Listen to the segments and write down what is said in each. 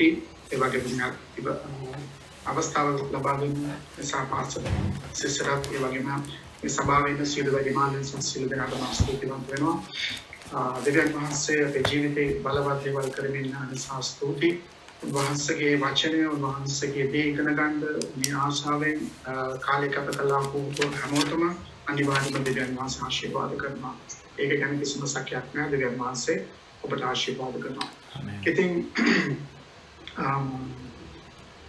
ස්තුති ඒ වගේම අවස්ථාව ලබා දෙන නිසා පාසල සිසරත් ඒ වගේම මේ සභාවේ ඉන්න සියලු වැඩිමානුන් සියලු දෙනාටම ස්තුතිවන්ත වෙනවා. දෙවියන් වහන්සේ අපේ ජීවිතේ බලවත් දේවල් කරමින් යන නිසා ස්තුති. උන්වහන්සේගේ වචනය උන්වහන්සේගේ දේ ඉගෙන ගන්න මේ ආශාවෙන් කාලය ගත කළා වූ හැමෝටම අනිවාර්යයෙන්ම දෙවියන් වහන්සේ ආශිර්වාද කරනවා. ඒක ගැන කිසිම සැකයක් නැහැ. දෙවියන් වහන්සේ ඔබට ආශිර්වාද කරනවා. ඉතින්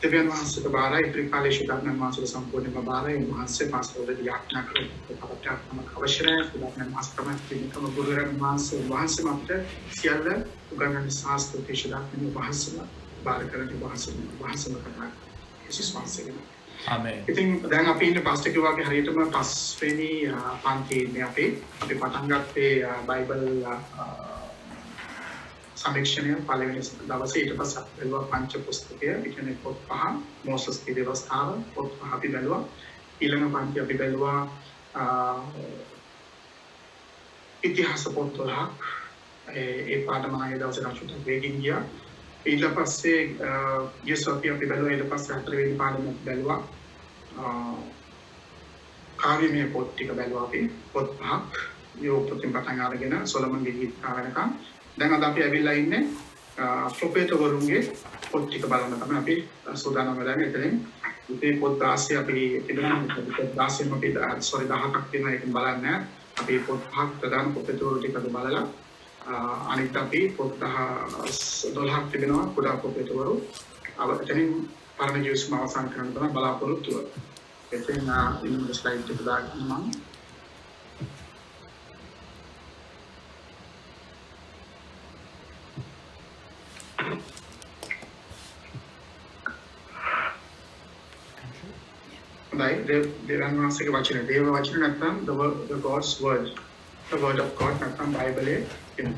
දෙවියන් වහන්සේට බාරයි ත්‍රිකාලයේ ශිතාත්මන් වහන්සේ සම්පූර්ණයෙන්ම බාරයි වහන්සේ පාස්වර්ඩ් යාඥා කරන අවශ්‍යයි. ශිතාත්මන් වහන්සේ කිනකම ගුරුවරයන් වහන්සේ අපිට සියල්ල උගන්වන ශාස්ත්‍රීය ශිතාත්මන් වහන්සේලා බාර කරන වහන්සේම කරනවා. යේසුස් වහන්සේගෙන්. ආමේන්. ඉතින් දැන් අපි ඉන්නේ පාස්ටර් කිව්වාගේ හරියටම පස්වෙනි පන්තියේ ඉන්නේ අපි පටන් ගත්තේ බයිබල් සමීක්ෂණය පළවෙනි දවසේ ඊට පස්සේ අපි බැලුවා පංච පුස්තකය ඒ කියන්නේ පොත් පහ මෝසස්ගේ දේවස්ථාන පොත් පහ අපි බැලුවා ඊළඟ පන්ති අපි බැලුවා ඉතිහාස පොත් 12ක් ඒ පාඩම ආයේ දවසේ රචුට වේගින් ගියා ඊට පස්සේ යේසුපි අපි බැලුවා ඊට පස්සේ හතරවෙනි පාඩම බැලුවා කාර්යමය පොත් ටික බැලුවා අපි පොත් පහක් යෝබ් පොතෙන් පටන් අරගෙන සොලොමන්ගේ ගීත කාරණකම් දැන් අද අපි ඇවිල්ලා ඉන්නේ ප්‍රොෆෙටවරුන්ගේ පොත් ටික බලන්න තමයි අපි සූදානම් වෙලා ඉන්නේ. එතනින් මේ පොත් 16 අපි තිබුණා. පොත් 16ම අපි 10ක් තියෙනවා ඒක බලන්න. අපි පොත් 5ක් ප්‍රධාන ප්‍රොෆෙටවරු ටික අද බලලා අනිත් අපි පොත් 12ක් තිබෙනවා කුඩා ප්‍රොෆෙටවරු. එතනින් පරණ ජීවිතම අවසන් කරන්න තමයි බලාපොරොත්තු වෙන්නේ. එතෙන් ඉන්න ස්ලයිඩ් එක දාන්න මම දෙවියන් වහන්සේගේ වචනය දේව වචන නැත්නම් the God's word the word of God නැත්නම් බයිබලයේ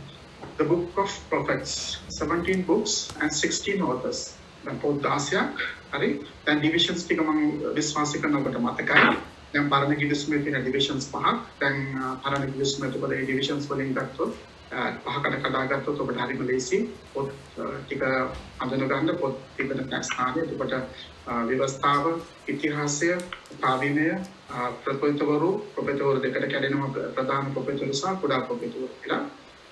the book of prophets 17 books and 16 authors දැන් පොත් 16ක් හරි දැන් divisions ටික මම විශ්වාස කරන ඔබට මතකයි දැන් පරණ කිවිස්මේ තියෙන divisions පහක් දැන් පරණ කිවිස්මේ තිබුණේ divisions වලින් ගත්තොත් පහකට කඩාගත්තොත් ඔබට හරිම ලේසි පොත් ටික අඳුන ගන්න පොත් තිබෙන ස්ථානය එතකොට ව්‍යවස්ථාව ඉතිහාසය කාව්‍යමය ප්‍රොෆෙටවරු දෙකට කැඩෙනවා ප්‍රධාන ප්‍රොෆෙටවරු සහ කුඩා ප්‍රොෆෙටවරු කියලා.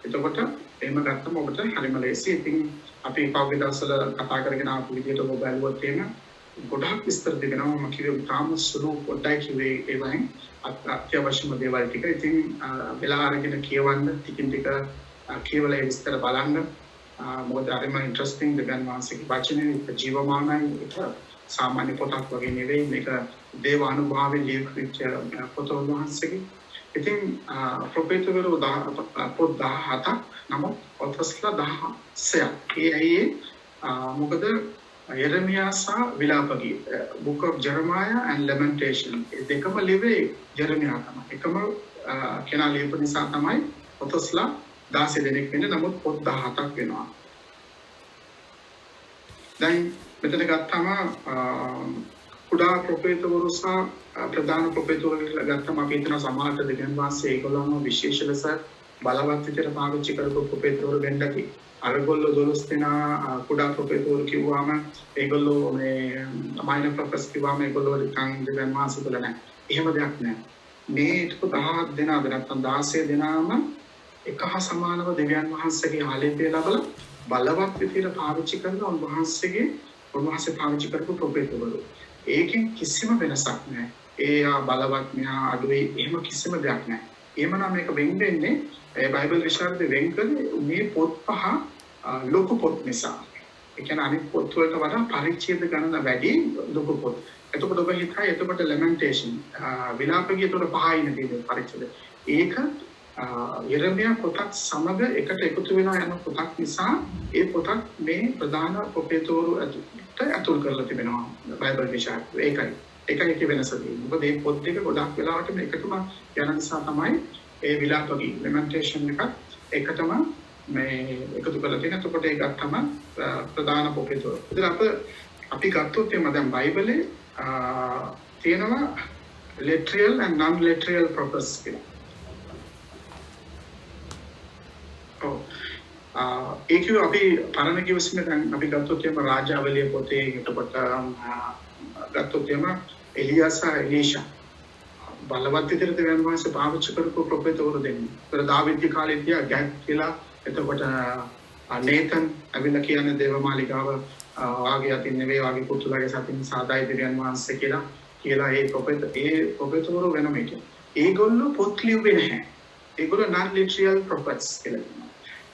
එතකොට එහෙම ගත්තම ඔබට හරිම ලේසි. ඉතින් අපි පෞද්ගලික දවසවල කතා කරගෙන ආපු විදිහට ඔබ බැලුවොත් එහෙම ගොඩාක් විස්තර දෙනවා. මම කිව්වේ තාම සුළු පොඩ්ඩයි කිව්වේ ඒ වයින් අත්‍යවශ්‍යම දේවල් ටික. ඉතින් වෙලා අරගෙන කියවන්න ටිකින් ටික කියවලා ඒ විස්තර බලන්න. මොකද හරිම ඉන්ටරෙස්ටිං දෙවියන් වහන්සේගේ වචනේ ජීවමානයි ඒක සාමාන්‍ය පොතක් වගේ නෙවෙයි මේක දේව අනුභවයෙන් ලියවිච්ච පොත වහන්සේගේ. ඉතින් ප්‍රොෆෙටවරු පොත් 17ක් නමුත් ඔතස්ලා 16ක්. ඒ අයියේ මොකද Jeremiah සහ විලාපගී book of Jeremiah and Lamentation දෙකම ලිව්වේ ජෙරමියා තමයි. එකම කෙනා ලියපු නිසා තමයි ඔතස්ලා 16 දෙනෙක් වෙන්නේ. නමුත් පොත් 17ක් වෙනවා. දැන් මෙතන ගත්තම කුඩා ප්‍රොෆෙටවරු සහ ප්‍රධාන ප්‍රොෆෙටවරු කියලා ගත්තම අපි හිතන සමාජ දෙවියන් වහන්සේ ඒගොල්ලෝම විශේෂ ලෙස බලවත් විදිහට පාවිච්චි කරපු ප්‍රොෆෙටවරු වෙන්න ඇති. අරගොල්ලෝ 12 දෙනා කුඩා ප්‍රොෆෙටවරු කිව්වම ඒගොල්ලෝ මේ මයිනර් ප්‍රොෆෙටස් කිව්වම ඒගොල්ලෝ නිකන් දෙවියන් වහන්සේ කියලා නැහැ. එහෙම දෙයක් නැහැ. මේ 17 දෙනා නැත්නම් 16 දෙනාම එක හා සමානව දෙවියන් වහන්සේගේ ආලේපය ලැබලා බලවත් විදිහට පාවිච්චි කරන උන්වහන්සේ පාවිච්චි කරපු ප්‍රොෆෙටවරු. ඒකෙන් කිසිම වෙනසක් නැහැ. ඒ බලවත් මෙහා අඩුවේ එහෙම කිසිම දෙයක් නැහැ. එහෙමනම් මේක වෙන් වෙන්නේ බයිබල් විශාරද වෙන් කරේ මේ පොත් පහ ලොකු පොත් නිසා. ඒ කියන්නේ අනිත් පොත් වලට වඩා පරිච්ඡේද ගණන වැඩි ලොකු පොත්. එතකොට ඔබ හිතයි එතකොට ලැමන්ටේෂන් විලාපගිය උඩ පහයි නෙදී පරිච්ඡේද. ඒක යෙරමියා පොතත් සමග එකට එකතු වෙනා යන පොතක් නිසා ඒ පොතත් මේ ප්‍රධාන ප්‍රොෆෙටවරු ඇතුල් කරලා තිබෙනවා බයිබල් විශාරද. ඒකයි වෙනස තියෙන්නේ. මොකද මේ පොත් දෙක ගොඩක් වෙලාවට මේකටම යන නිසා තමයි ඒ විලාපගී ලැමන්ටේෂන් එකටම මේ එකතු කරලා තියෙන. එතකොට ඒක ගත්තම ප්‍රධාන ප්‍රොෆෙටවරු. ඉතින් අපි ගත්තොත් එම දැන් බයිබලේ තියෙනවා literal and non-literal purpose කියලා. ඒක අපි පරණ කිව්වස්නේ දැන් අපි ගත්තොත් එම රාජාවලිය පොතේ එතකොට ගත්තොත් එම එලියාස එලීෂා බලවත් විදිහට දෙවියන් වහන්සේ පාවිච්චි කරපු ප්‍රොෆෙටවරු දෙන්නේ. ඒතර දාවිද්ගේ කාලේ තියා ගැට් කියලා එතකොට නේතන් අවිල කියන්නේ දේවමාලිකාව වාගේ අතින් නෙවෙයි වාගේ පුතුලාගේ සතින් සාදායි දෙවියන් වහන්සේ කියලා ඒ ප්‍රොෆෙටවරු වෙනම එක. ඒගොල්ලෝ පොත් ලියුවේ නැහැ. ඒගොල්ලෝ non literal prophets කියලා කියනවා.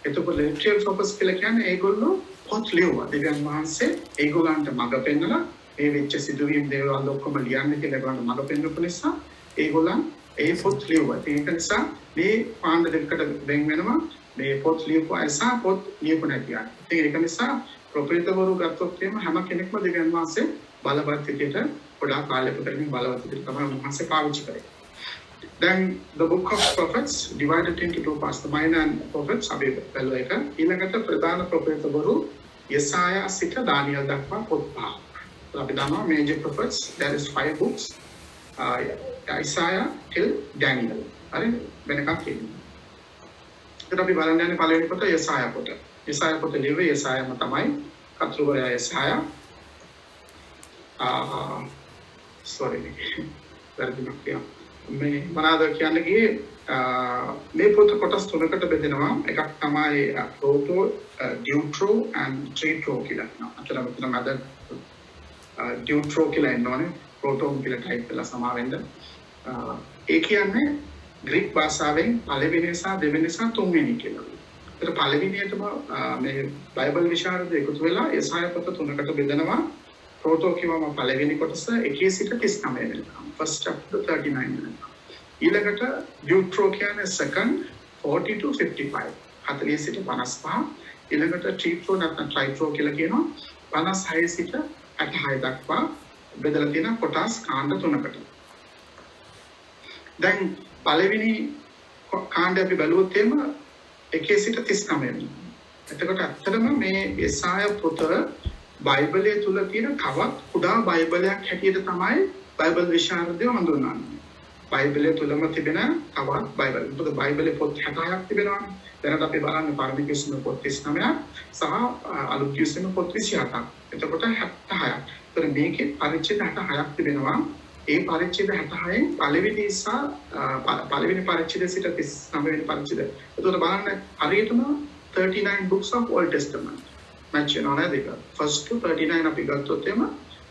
එතකොට literal prophets කියලා කියන්නේ ඒගොල්ලෝ පොත් ලියුවා. දෙවියන් වහන්සේ ඒගොල්ලන්ට මඟ පෙන්නලා මේ වෙච්ච සිදුවීම් දේවල් ඔක්කොම ලියන්න කියලා ඒගොල්ලන්ට මඟ පෙන්නපු නිසා ඒගොල්ලන් ඒ පොත් ලියුවා. ඒක නිසා මේ පාණ්ඩ දෙකකට වෙන් වෙනවා මේ පොත් ලියපු අය සහ පොත් ලියපු නැති අය. ඒක නිසා ප්‍රොෆෙටවරු ගත්තොත් එහෙම හැම කෙනෙක්ම දෙවියන් වහන්සේ බලවත් විදියට ගොඩාක් කාලයක කරමින් බලවත් විදියට තමයි උන්වහන්සේ පාවිච්චි කරේ. Then the book of prophets divided into two parts, the minor prophets අපි බැලුවා එක. ඊළඟට ප්‍රධාන ප්‍රොෆෙටවරු යෙසායා සිට දානියල් දක්වා පොත් පහ. අපි දන්නවා major prophets there is 5 books. Isaiah till Daniel. හරි වෙනකම් කියනවා. ඊට අපි බලන්න යන්නේ පළවෙනි පොත යෙසායා පොත. යෙසායා පොත ලියුවේ යෙසායාම තමයි කතුරුවරයා යෙසායා. sorry. වැරදිමක් කියනවා. මේ මොනවාද කියන්නේ ගියේ මේ පොත කොටස් තුනකට බෙදෙනවා. එකක් තමයි ප්‍රෝටෝ, ඩියුට්‍රෝ and ට්‍රිට්‍රෝ කියලා කියනවා. අතන මෙතන මැද ඩියුට්‍රෝ කියලා එන්නෝනේ. ප්‍රෝටෝ කියලා ටයිප් කරලා සමාවෙන්න. ඒ කියන්නේ ග්‍රීක භාෂාවෙන් පළවෙනි සහ දෙවෙනි සහ තුන්වෙනි කියලා. ඒතර පළවෙනියටම මේ බයිබල් විශාරද එකතු වෙලා යෙසායා පොත තුනකට බෙදනවා. ප්‍රෝටෝ කියවම පළවෙනි කොටස 1 සිට 39 වෙනකම්. first chapter 39 වෙනකම්. ඊළඟට ඩියුට්‍රෝ කියන්නේ second 40 to 55. 40 සිට 55. ඊළඟට ට්‍රිට්‍රෝ නැත්නම් ට්‍රයිට්‍රෝ කියලා කියනවා 56 සිට 66 දක්වා බෙදලා තියෙන කොටස් කාණ්ඩ තුනකට. දැන් පළවෙනි කාණ්ඩය අපි බැලුවොත් එහෙම 1 සිට 39 වෙනකම්. එතකොට ඇත්තටම මේ යෙසායා පොත බයිබලයේ තුල තියෙන තවත් කුඩා බයිබලයක් හැටියට තමයි බයිබල් විශාරදයෝ හඳුන්වන්නේ. බයිබලයේ තුලම තිබෙන තවත් බයිබල්. මොකද බයිබලයේ පොත් 66ක් තිබෙනවානේ. දැනට අපි බලන්නේ පරණ කිසිම පොත් 39ක් සහ අලුත් කිසිම පොත් 27ක්. එතකොට 76ක්. ඒතර මේකේ පරිච්ඡේද 66ක් තිබෙනවා. ඒ පරිච්ඡේද 66න් පළවෙනි පරිච්ඡේදය සිට 39 වෙනි පරිච්ඡේදය. එතකොට බලන්න හරියටම 39 books of Old Testament. match වෙනවා නේද? first to 39 අපි ගත්තොත් එම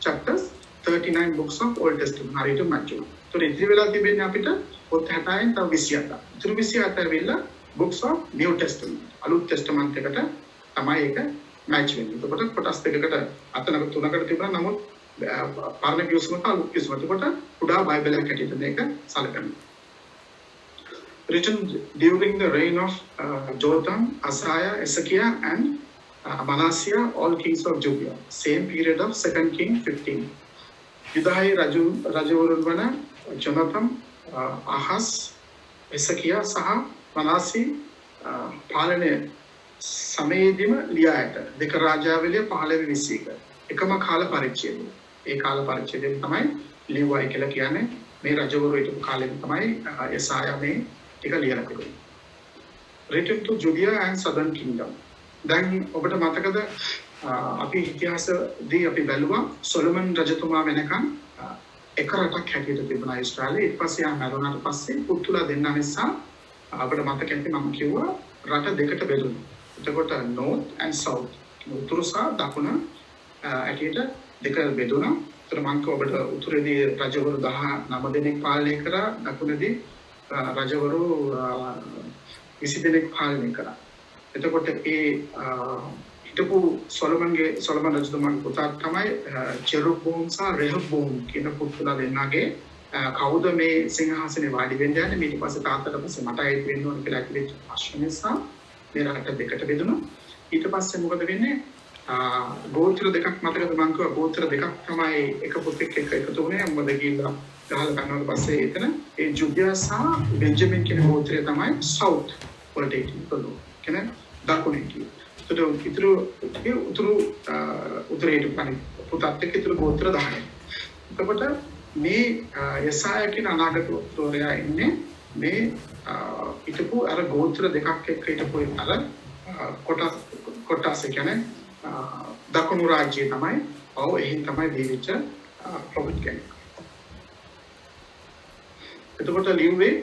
chapters 39 books of Old Testament හරියට match වෙනවා. ඒතකොට ඉතිරි වෙලා තිබෙන්නේ අපිට පොත් 60න් තව 27ක්. ඉතුරු 27 වෙලා books of New Testament අලුත් ටෙස්ටමන්ට් එකට තමයි ඒක match වෙන්නේ. එතකොට කොටස් දෙකකට අතන තුනකට තිබුණා. නමුත් පරණ කිව්වම අලුත් කිව්වම එතකොට කුඩා බයිබලයක් හැටියට මේක සැලකනවා. Written during the reign of Jotham, Isaiah, Ezekiel and Manasseh, all kings of Judah. Same period of 2 King 15. යුදායි රජවරුන් වන ජොනතම්, අහස්, එසකියා සහ මනාසී පාලනය සමයේදීම ලියා ඇත. දෙක රාජාවලිය 15-21. එකම කාල පරිච්ඡේදය. ඒ කාල පරිච්ඡේදයෙන් තමයි ලියුවයි කියලා කියන්නේ. මේ රජවරු හිටපු කාලෙම තමයි යෙසායා මේ ටික ලියලා තිබුණේ. Written to Judea and Southern Kingdom. දැන් ඔබට මතකද අපි ඉතිහාසදී අපි බැලුවා සොලොමන් රජතුමා වෙනකන් එක රටක් හැටියට තිබුණා ඊශ්‍රායලයේ. ඊට පස්සේ ආ මරුණාට පස්සේ පුතුලා දෙන්න නිසා අපිට මතක ඇති මම කිව්වා රට දෙකට බෙදුණා. එතකොට north and south උතුරු සහ දකුණ ඇටියට දෙක බෙදුණා. ඒතර මම ඔබට උතුරේදී රජවරු 19 දෙනෙක් පාලනය කරා, දකුණේදී රජවරු 20 දෙනෙක් පාලනය කරා. එතකොට ඒ හිටපු සොලොමන් රජතුමාගේ පුතා තමයි ජෙරුබෝම් සහ රෙහබෝම් කියන පුතුලා දෙන්නාගේ කවුද මේ සිංහාසනේ වාඩි වෙන්න යන්නේ, ඊට පස්සේ තාත්තට පස්සේ මට අයිති වෙන්න ඕන කියලා ඇතුලේ ප්‍රශ්න නිසා මේ රට දෙකට බෙදුණා. ඊට පස්සේ මොකද වෙන්නේ? ගෝත්‍ර දෙකක් මතකද මම කිව්වා ගෝත්‍ර දෙකක් තමයි එක පුතෙක් එක්ක එකතු වුණේ. මොකද ගිහිල්ලා ගහලා ගන්නවට පස්සේ එතන ඒ ජුඩියා සහ බෙන්ජමින් කියන ගෝත්‍රය තමයි සවුත් වලට ඉතුරු කියන්නේ දකුණේ කියන. ඒතර උතුරේට පරි පුතත් එක්ක ඉතුරු ගෝත්‍ර 10. එතකොට මේ යෙසායා කියන අනාගත උත්තරයා ඉන්නේ මේ හිටපු අර ගෝත්‍ර දෙකක් එක්ක හිටපු අර කොටස් කියන්නේ දකුණු රාජ්‍යය තමයි ඔව් එහෙන් තමයි දීවිච්ච ප්‍රොෆිට් කෙනෙක්. එතකොට ලියුවේ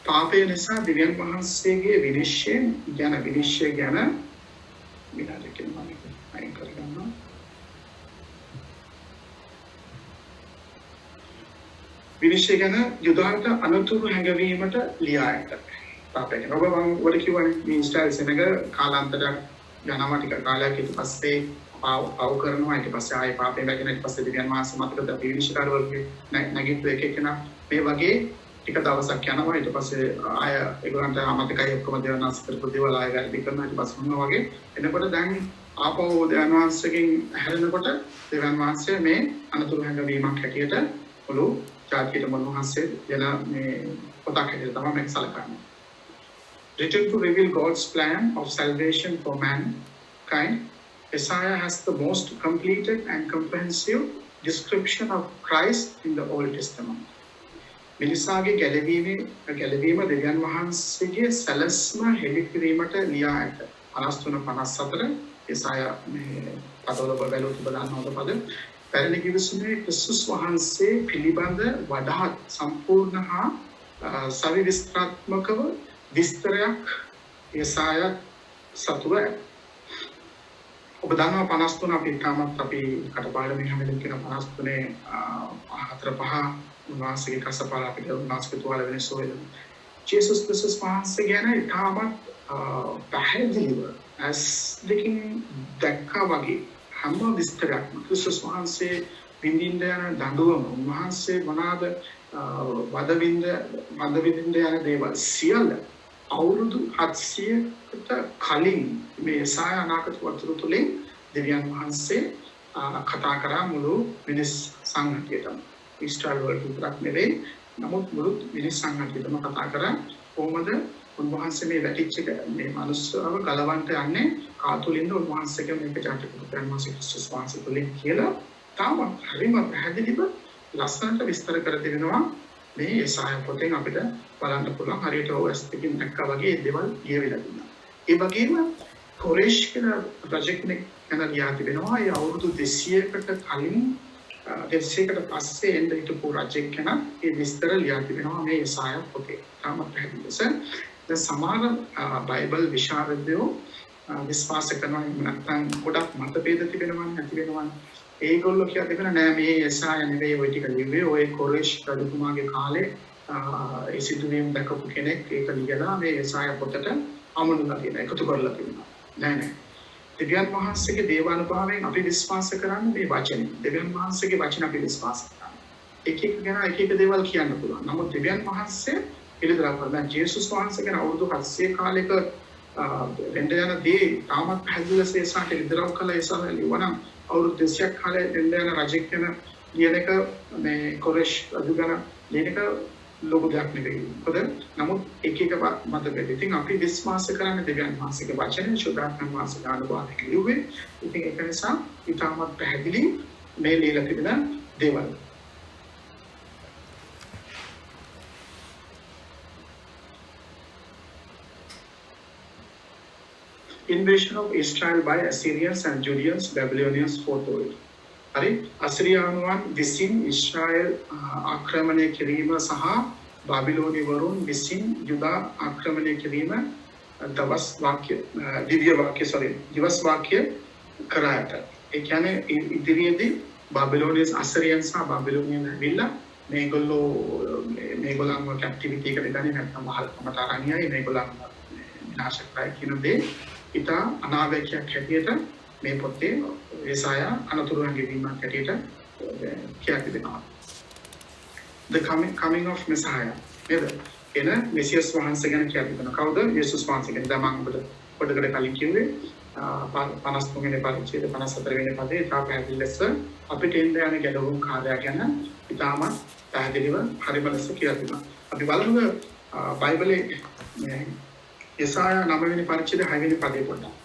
පාපය නිසා දිව්‍යන් වහන්සේගේ විනිශ්චය ගැන විනාඩියකින් මම අයින් කරගන්නවා. විනිශ්චය ගැන යුදාට අනුතුරු හැඟවීමට ලියා ඇත. පාපය ගැන ඔබ මම වල කිව්වනේ මේ ඉස්රායල් සෙනඟ කාලාන්තරයක් යනවා ටික කාලයක් ඊට පස්සේ පාව කරනවා ඊට පස්සේ ආයෙ පාපේ වැගෙන ඊට පස්සේ දිව්‍යන් වහන්සේ මතකද විනිශ්චයකාරවරුගේ නැගිට්ටු එකෙක් නා මේ වගේ ටික දවසක් යනවා ඊට පස්සේ ආය ඒගොල්ලන්ට අමතකයි ඔක්කොම දෙවියන් වහන්සේ කරපු දේවල් ආය වැඩි කරනවා ඊට පස්සේ මොනවා වගේ එනකොට දැන් ආපහු දෙවියන් වහන්සේගෙන් හැරෙනකොට දෙවියන් වහන්සේ මේ අනතුරු හැඟවීමක් හැටියට පොළු ජාතියට මොනවහන්සේ දෙන මේ පොතක් හැටියට තමයි මේක සලකන්නේ. Written to reveal God's plan of salvation for mankind, Isaiah has the most completed and comprehensive description of Christ in the Old Testament. මිනිසාගේ ගැලවීම දෙවියන් වහන්සේගේ සැලැස්ම හෙළිකිරීමට ලියා ඇත. 53-54 ඉසායා මේ පදවල බලුත් බලන්නවද පද පැරණි කිවිසුමේ ක්‍රිස්තුස් වහන්සේ පිළිබඳ වඩාත් සම්පූර්ණ හා සවිස්තරාත්මකව විස්තරයක් ඉසායා සතුව ඔබ දන්නවා 53 අපි තාමත් අපි කටපාඩමින් හැමදෙම කියන 53 4-5 උන්වහන්සේගේ කසපාල අපිට උන්වහන්සේගේ තුවාල වෙනසෝයද ජේසුස් ක්‍රිස්තුස් වහන්සේ ගැන තාමත් පැහැදිලිව as දෙකින් දැක්කා වගේ හැම විස්තරයක්ම ක්‍රිස්තුස් වහන්සේ විඳින්න යන දඬුවම උන්වහන්සේ මොනවාද වද විඳින්න යන දේවල් සියල්ල අවුරුදු 700කට කලින් මේ යසායා අනාගත වචන තුලින් දෙවියන් වහන්සේ කතා කරා මුළු මිනිස් සංඝයාටම ඉස්රායල් වල විතරක් නෙවෙයි නමුත් මුළු මිනිස් සංඝයාටම කතා කරා කොහොමද උන්වහන්සේ මේ වැටිච්ච මේ මනුස්සයව ගලවන්ට යන්නේ කාතුලින්ද උන්වහන්සේගේ මේක ජාතික පුත්‍රයන් වහන්සේ ක්‍රිස්තුස් වහන්සේ තුලින් කියලා තාම හරිම පැහැදිලිව ලස්සනට විස්තර කර දෙනවා මේ යසායා පොතෙන් අපිට බලන්න පුළුවන් හරියට OS එකකින් දැක්කා වගේ දේවල් කියවිලා තියෙනවා. ඒ වගේම කොරේෂ් කියන ප්‍රොජෙක්ට් එක ගැන ලියා තිබෙනවා. ඒ අවුරුදු 200කට කලින් 200කට පස්සේ එන්න හිටපු රජෙක් ගැන ඒ විස්තර ලියා තිබෙනවා මේ යසායා පොතේ. තාම පැහැදිලිව දැන් සමහර බයිබල් විශාරදයෝ විශ්වාස කරනවා නැත්නම් ගොඩක් මතභේද තිබෙනවා නැති වෙනවා. ඒගොල්ලෝ කියලා දෙන්න නෑ මේ යසායා නෙවෙයි ඔය ටික ලිව්වේ ඔය කොරේෂ් රජතුමාගේ කාලේ ඒ සිදුවීම් දැකපු කෙනෙක් ඒක ලියලා මේ යසායා පොතට අමනුලා තියෙනවා එකතු කරලා තියෙනවා. නෑ දෙවියන් වහන්සේගේ දේවානුභාවයෙන් අපි විශ්වාස කරන්නේ මේ වචනේ. දෙවියන් වහන්සේගේ වචන අපි විශ්වාස කරනවා. එක ගැන එක දේවල් කියන්න පුළුවන්. නමුත් දෙවියන් වහන්සේ පිළිදරව් කරන ජේසුස් වහන්සේ ගැන අවුරුදු 700 කාලයක වෙන්න යන දේ තාමත් පැහැදිලිව සේසාට පිළිදරව් කළා යසායා ලියවනම් අවුරුදු 200ක් කාලේ වෙන්න යන රජෙක් ගැන ලියන එක මේ කොරේෂ් රජු ගැන ලියන එක ලොකු දෙයක් නෙවෙයි. මොකද නමුත් එක මතකද ඉතින් අපි විශ්වාස කරන්නේ දෙවියන් වහන්සේගේ වචනේ ශුද්ධාත්ම වහන්සේගේ අනුභවයෙන් ලියුවේ. ඉතින් ඒක නිසා ඊටමත් පැහැදිලි මේ ලියලා තිබෙන දේවල්. Invasion of Israel by Assyrians and Judeans, Babylonians foretold. හරි අසිරියානුවන් විසින් ඊශ්‍රායල් ආක්‍රමණය කිරීම සහ බාබිලෝනියවරුන් විසින් යුදා ආක්‍රමණය කිරීම දවස් වාක්‍ය කරා ඇත. ඒ කියන්නේ ඉදිරියේදී බාබිලෝනියස් අසිරියන් සහ බාබිලෝනියන් ඇවිල්ලා මේගොල්ලන්ව කැප්ටිවිටි එකට ගන්නේ නැත්නම් මහල්කමට අරන් යයි මේගොල්ලන් විනාශ කරයි කියන දේ ඊට අනාවැකියක් හැටියට මේ පොතේ යසායා අනතුරු හැඟවීමක් හැටියට කියලා තිබෙනවා. The coming of Messiah. නේද? එන මෙසියස් වහන්සේ ගැන කියලා තිබෙනවා. කවුද? යේසුස් වහන්සේ ගැන. දැන් මම ඔබට පොඩකට කලින් කිව්වේ 53 වෙනි පරිච්ඡේද 54 වෙනි පදේ තා පැහැදිලි ලෙස අපිට එන්න යන ගැලවුම් කාර්යය ගැන ඉතාමත් පැහැදිලිව හරිම ලෙස කියලා තිබෙනවා. අපි බලමු බයිබලයේ යසායා 9 වෙනි පරිච්ඡේද 6 වෙනි පදේ පොඩ්ඩක්.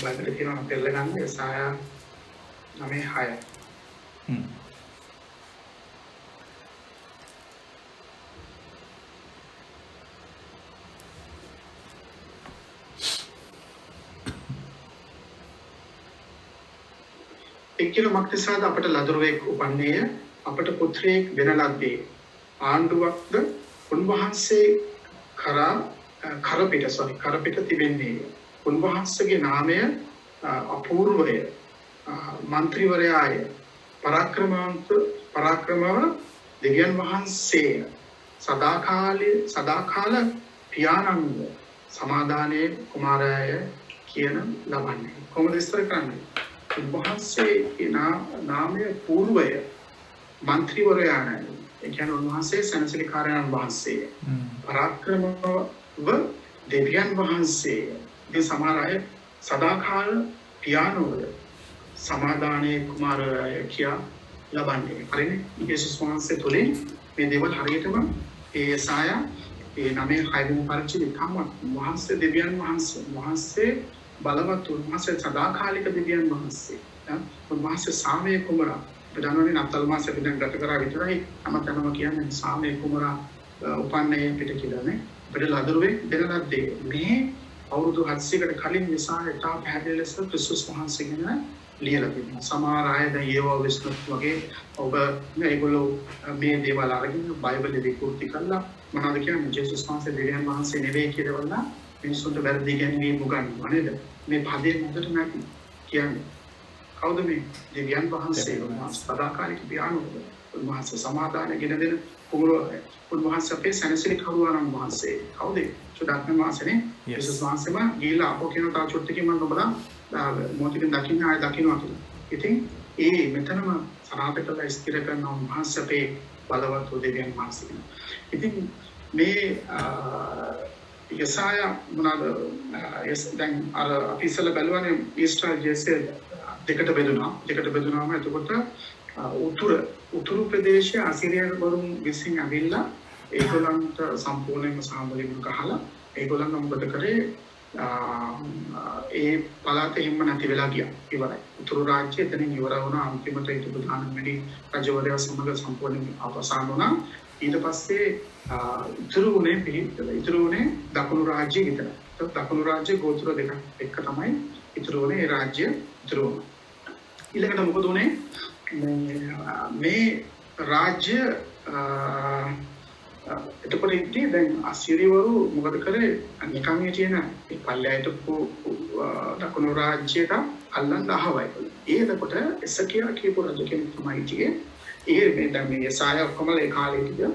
බයිබලයේ තියෙනවා පෙරල ගන්න යසායා 9:6. එක්කිරමක් නිසාද අපට ලදරුවෙක් උපන්නේය අපට පුත්‍රයෙක් දෙන ලද්දේ ආණ්ඩුවක්ද උන්වහන්සේ කරපිට තිබෙන්නේ උන්වහන්සේගේ නාමය අපූර්වය මන්ත්‍රීවරයාය පරාක්‍රමව දෙවියන් වහන්සේ සදාකාල පියාණන්ද සමාදානයේ කුමාරයාය කියන ලබන්නේ කොහොමද විස්තර කරන්නේ උන්වහන්සේගේ නාමය పూర్වය මන්ත්‍රීවරයාණන් ඒ කියන්නේ උන්වහන්සේ සැනසෙලිකාරයන් වහන්සේ පරාක්‍රමව දෙවියන් වහන්සේ මේ සමහර අය සදාකාල පියාණෝද සමාදානයේ කුමාරයාය කියා ලබන්නේ හරිනේ යේසුස් වහන්සේ තුලින් මේ දේවල් හරියටම ඒ යසායා ඒ 9:6 පරිච්ඡේදය තමයි වහන්සේ දෙවියන් වහන්සේ බලවත් උන්වහන්සේ සදාකාලික දෙවියන් වහන්සේ උන්වහන්සේ සාමයේ කුමරා බදනෝනේ නත්තල් මාසෙ දින ගත කරා විතරයි අමතනම කියන්නේ සාමයේ කුමරා උපන්නේ පිට කියලානේ අපිට ලදරුවේ දෙනලද්දේ මේ අවුරුදු 700කට කලින් යසායා තා පැහැදිලි ලෙස ක්‍රිස්තුස් වහන්සේ ගැන ලියලා තිබෙනවා සමහර අය දැන් ඒවා විශ්ලේෂණ වගේ ඔබ මේගොල්ලෝ මේ දේවල් අරගෙන බයිබලෙ විකෘති කළා මොනවද කියන්නේ ජේසුස් වහන්සේ දෙවියන් වහන්සේ නෙවෙයි කියලා මිනිස්සුන්ට වැරදි ගැනීම උගන්වනවා නේද මේ පදේ මොකටද නැති කියන්නේ කවුද මේ දෙවියන් වහන්සේ සදාකාලික පියාණෝද උන්වහන්සේ සමාදානය ගෙන දෙන කුමරුවයි උන්වහන්සේ අපේ සැනසෙලි කරුවාණන් වහන්සේ කවුද සුදාත්ම වහන්සේනේ ජේසුස් වහන්සේම ගිහිලා අපෝ කියන තා චුට්ටකින් මම ඔබලා මොහොතකින් දකින්න ආය දකින්නවා කියලා. ඉතින් ඒ මෙතනම සනාපකලා ස්ථිර කරන උන්වහන්සේ අපේ බලවත් දෙවියන් වහන්සේ. ඉතින් මේ යසායා මොනවාද දැන් අර අපි ඉස්සෙල්ලා බලවනේ ඊස්ටර් ජෙසේ දෙකට බෙදුනාම එතකොට උතුරු ප්‍රදේශයේ අසිරියන් වරුන් විසින් ඇවිල්ලා ඒගොල්ලන්ට සම්පූර්ණයෙන්ම සාමලින්ම ගහලා ඒගොල්ලන් මොකද කරේ ඒ පළාතේ හිම්ම නැති වෙලා ගියා ඉවරයි උතුරු රාජ්‍යය එතනින් ඉවර වුණා අන්තිමට ඊට ප්‍රධානමැති රජවරයා සමග සම්පූර්ණයෙන් අවසන් වුණා ඊට පස්සේ ඉතුරු වුණේ දකුණු රාජ්‍ය විතරයි දකුණු රාජ්‍ය ගෝත්‍ර දෙක එක්ක තමයි ඉතුරු වුණේ ඒ රාජ්‍ය ඉතුරු වුණා ඊළඟට මොකද උනේ මේ රාජ්‍ය එතකොට ඉතින් දැන් අසිරියවරු මොකද කරේ නිකන් තියෙන ඒ පල්ලයට දකුණු රාජ්‍යයට අල්ලන් ආවයි. ඒකට එසකියා කියපු රජ කෙනෙක් තමයි ඉතියේ. මේ දැන් මේ යසායා ඔක්කොම ඒ කාලේදී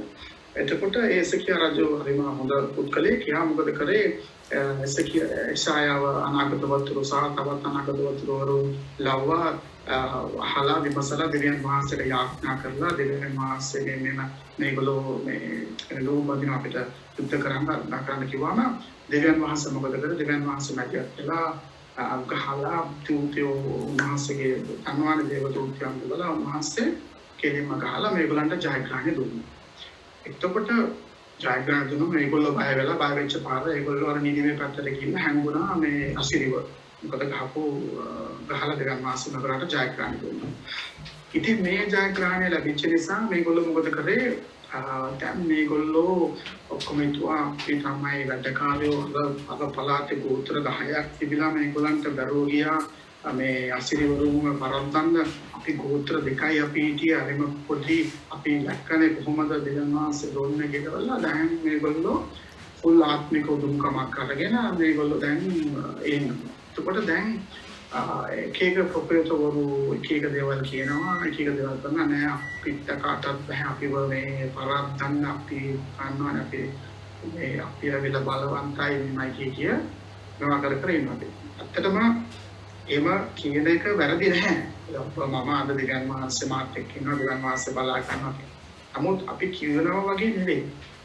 එතකොට ඒ එසකියා රජු හරිම හොඳ පුත්කලේ කියා මොකද කරේ යසායාව අනාගත වතුරු සහ තවත් අනාගත වතුරු ලව්වා අහලා විමසලා දෙවියන් වහන්සේට යාඥා කරලා දෙවියන් වහන්සේගෙන් මේගොල්ලෝ මේ ලෝමදින අපිට යුද්ධ කරන්න කිව්වම දෙවියන් වහන්සේ මොකද කරේ දෙවියන් වහන්සේ මැදිහත්ලා ගහලා තුතියෝ වහන්සේගේ අනුමාන දේවදූතයන් වල වහන්සේ කෙලින්ම ගහලා මේගොල්ලන්ට ජයග්‍රහණය දුන්නා. එතකොට ජයග්‍රහණ දුන්නම මේගොල්ලෝ බය වෙච්ච පාර ඒගොල්ලෝ අර නිදිමේ පැත්තට ගිහින් හැංගුණා මේ අසිරිව. මොකද ගහලා දෙවියන් වහන්සේ නගරට ජයග්‍රහණය දුන්නා. ඉතින් මේ ජයග්‍රහණය ලැබිච්ච නිසා මේගොල්ලෝ මොකද කරේ දැන් මේගොල්ලෝ ඔක්කොම හිතුවා මේ තමයි වැඩකාරයෝ අර පළාතේ ගෝත්‍ර 10ක් තිබිලා මේගොල්ලන්ට බැරුව ගියා මේ අසිරිවරුම පරද්දන්න අපි ගෝත්‍ර දෙකයි අපි හිටියේ අරම පොඩි අපි ලැක්කනේ කොහොමද දෙවියන් වහන්සේ දුන්නේ කියලා දැන් මේගොල්ලෝ ෆුල් ආත්මික උදුම්කමක් අරගෙන මේගොල්ලෝ දැන් එනවා. එතකොට දැන් එක ප්‍රොපෙටවරු එක දේවල් කියනවා එක දේවල් කරනවා නෑ අපිට කාටවත් බෑ අපිව මේ පරද්දන්න අපි අන්නවනේ අපි මේ අපි ඇවිල්ලා බලවන්තයි මේයි කිය මේවා කර ඉන්නවා. ඇත්තටම එම කියන එක වැරදි නැහැ. මම අද දෙවියන් වහන්සේ මාත් එක්ක ඉන්නවා දෙවියන් වහන්සේ බලා ගන්නවා. නමුත් අපි කියනවා වගේ නෙවෙයි.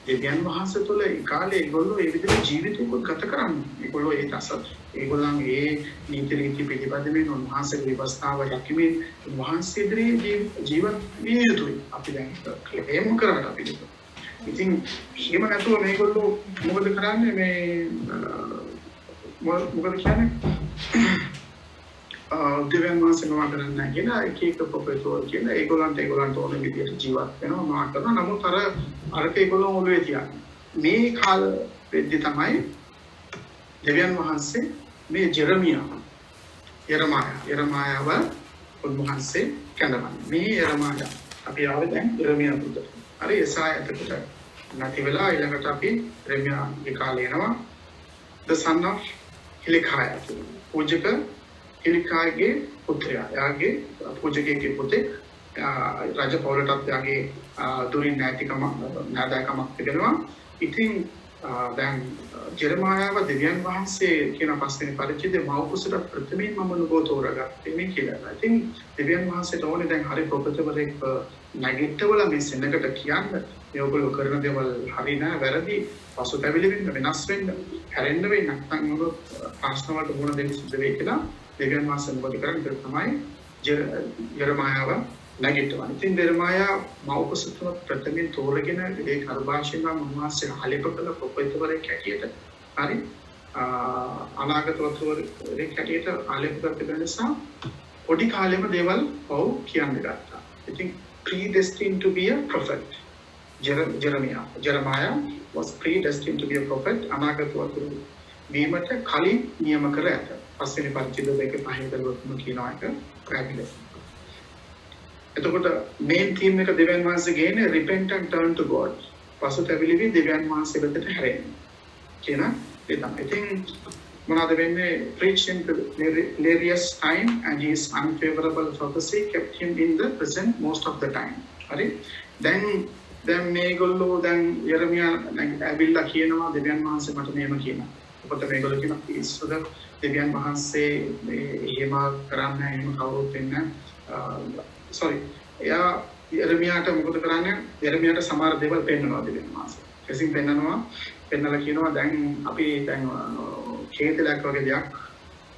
දෙවියන් වහන්සේ තුළ ඒ කාලේ ඒගොල්ලෝ ඒ විදිහට ජීවිතයක් ගත කරන්නේ. ඒගොල්ලෝ ඒගොල්ලන් ඒ නීති රීති පිළිපදමින් උන්වහන්සේගේ විවස්ථාව රැකීමෙන් උන්වහන්සේ ඉදිරියේ ජීවත් විය යුතුයි. අපි දැන් එහෙම කරවට අපි ඉතින් එහෙම නැතුව මේගොල්ලෝ මොකද කරන්නේ මේ මොකද කියන්නේ දෙවියන් වහන්සේ මොනවා කරන්නේ නැහැ කියලා එක ප්‍රොෆෙසර් කියන ඒගොල්ලන්ට ඕන විදිහට ජීවත් වෙනවා මොනවා කරනවා. නමුත් අරක ඒගොල්ලෝ ඔළුවේ තියන්නේ. මේ කාල වෙද්දි තමයි දෙවියන් වහන්සේ මේ ජෙරමියාව උන්වහන්සේ කැඳවන්නේ. මේ යරමායා අපි ආවේ දැන් ඉරමියා පුතට. හරි එසායතට නැති වෙලා ඊළඟට අපි ඉරමියාගේ කාලේ එනවා. The son of Hilkiah. පූජක හිලිකායගේ පුත්‍රයා. එයාගේ පූජකයෙක්ගේ පුතේ රජ පෞලටත් එයාගේ දුරින් නායකකමක් තිබෙනවා. ඉතින් දැන් ජෙරමායාව දෙවියන් වහන්සේ කියන පස්වෙනි පරිච්ඡේදයේ මව්කුසට ප්‍රථමයෙන් මම නුඹව තෝරාගත්තේ මේ කියලා. ඉතින් දෙවියන් වහන්සේට ඕනේ දැන් හරි ප්‍රොපෙටවරෙක් නැගිටවල මේ සෙනඟට කියන්න මේ ඔයගොල්ලෝ කරන දේවල් හරි නෑ වැරදි පසුතැවිලි වෙන්න වෙනස් වෙන්න හැරෙන්න වෙයි නැත්නම් මොකද ප්‍රශ්න වලට මුහුණ දෙන්න සිද්ධ වෙයි කියලා දෙවියන් වහන්සේ මොකද කරන්නේ ඒක තමයි ජෙරමායාව නැගිටවන්නේ. ඉතින් ජෙරමායා මව්කුසට ප්‍රථමයෙන් තෝරගෙන ඒ කර්භාෂයෙන් උන්වහන්සේ ආලේප කළ ප්‍රොපෙටවරෙක් හැටියට හරි අනාගත වතුවරෙක් හැටියට ආලේප කර තිබෙන නිසා පොඩි කාලෙම දේවල් ඔව් කියන්න ගත්තා. ඉතින් predestined to be a prophet. Jeremiah was predestined to be a prophet. අනාගත වතුර වීමට කලින් නියම කර ඇත. පස්වෙනි පරිච්ඡේද දෙක පහෙන් දරුවම කියනවා එක පැහැදිලි. එතකොට මේන් තීම් එක දෙවියන් වහන්සේ ගේන්නේ repent and turn to God. පසුතැවිලි වී දෙවියන් වහන්සේ වෙතට හැරෙන්න. කියන ඒ තමයි. ඉතින් මොනවද වෙන්නේ? Preaching to Hilarious time and his unfavorable prophecy kept him in the present most of the time. හරි? දැන් මේගොල්ලෝ දැන් යරමියා ඇවිල්ලා කියනවා දෙවියන් වහන්සේ මට මේම කියනවා. ඔබට මේගොල්ලෝ කියන පිස්සුද දෙවියන් වහන්සේ එහෙම කරන්නේ එහෙම කවුරුත් වෙන්නේ sorry. එයා යරමියාට මොකද කරන්නේ? යරමියාට සමහර දේවල් පෙන්නනවා දෙවියන් වහන්සේ. කෙසින් පෙන්නනවා පෙන්නලා කියනවා දැන් අපි දැන් කේතලයක් වගේ දෙයක්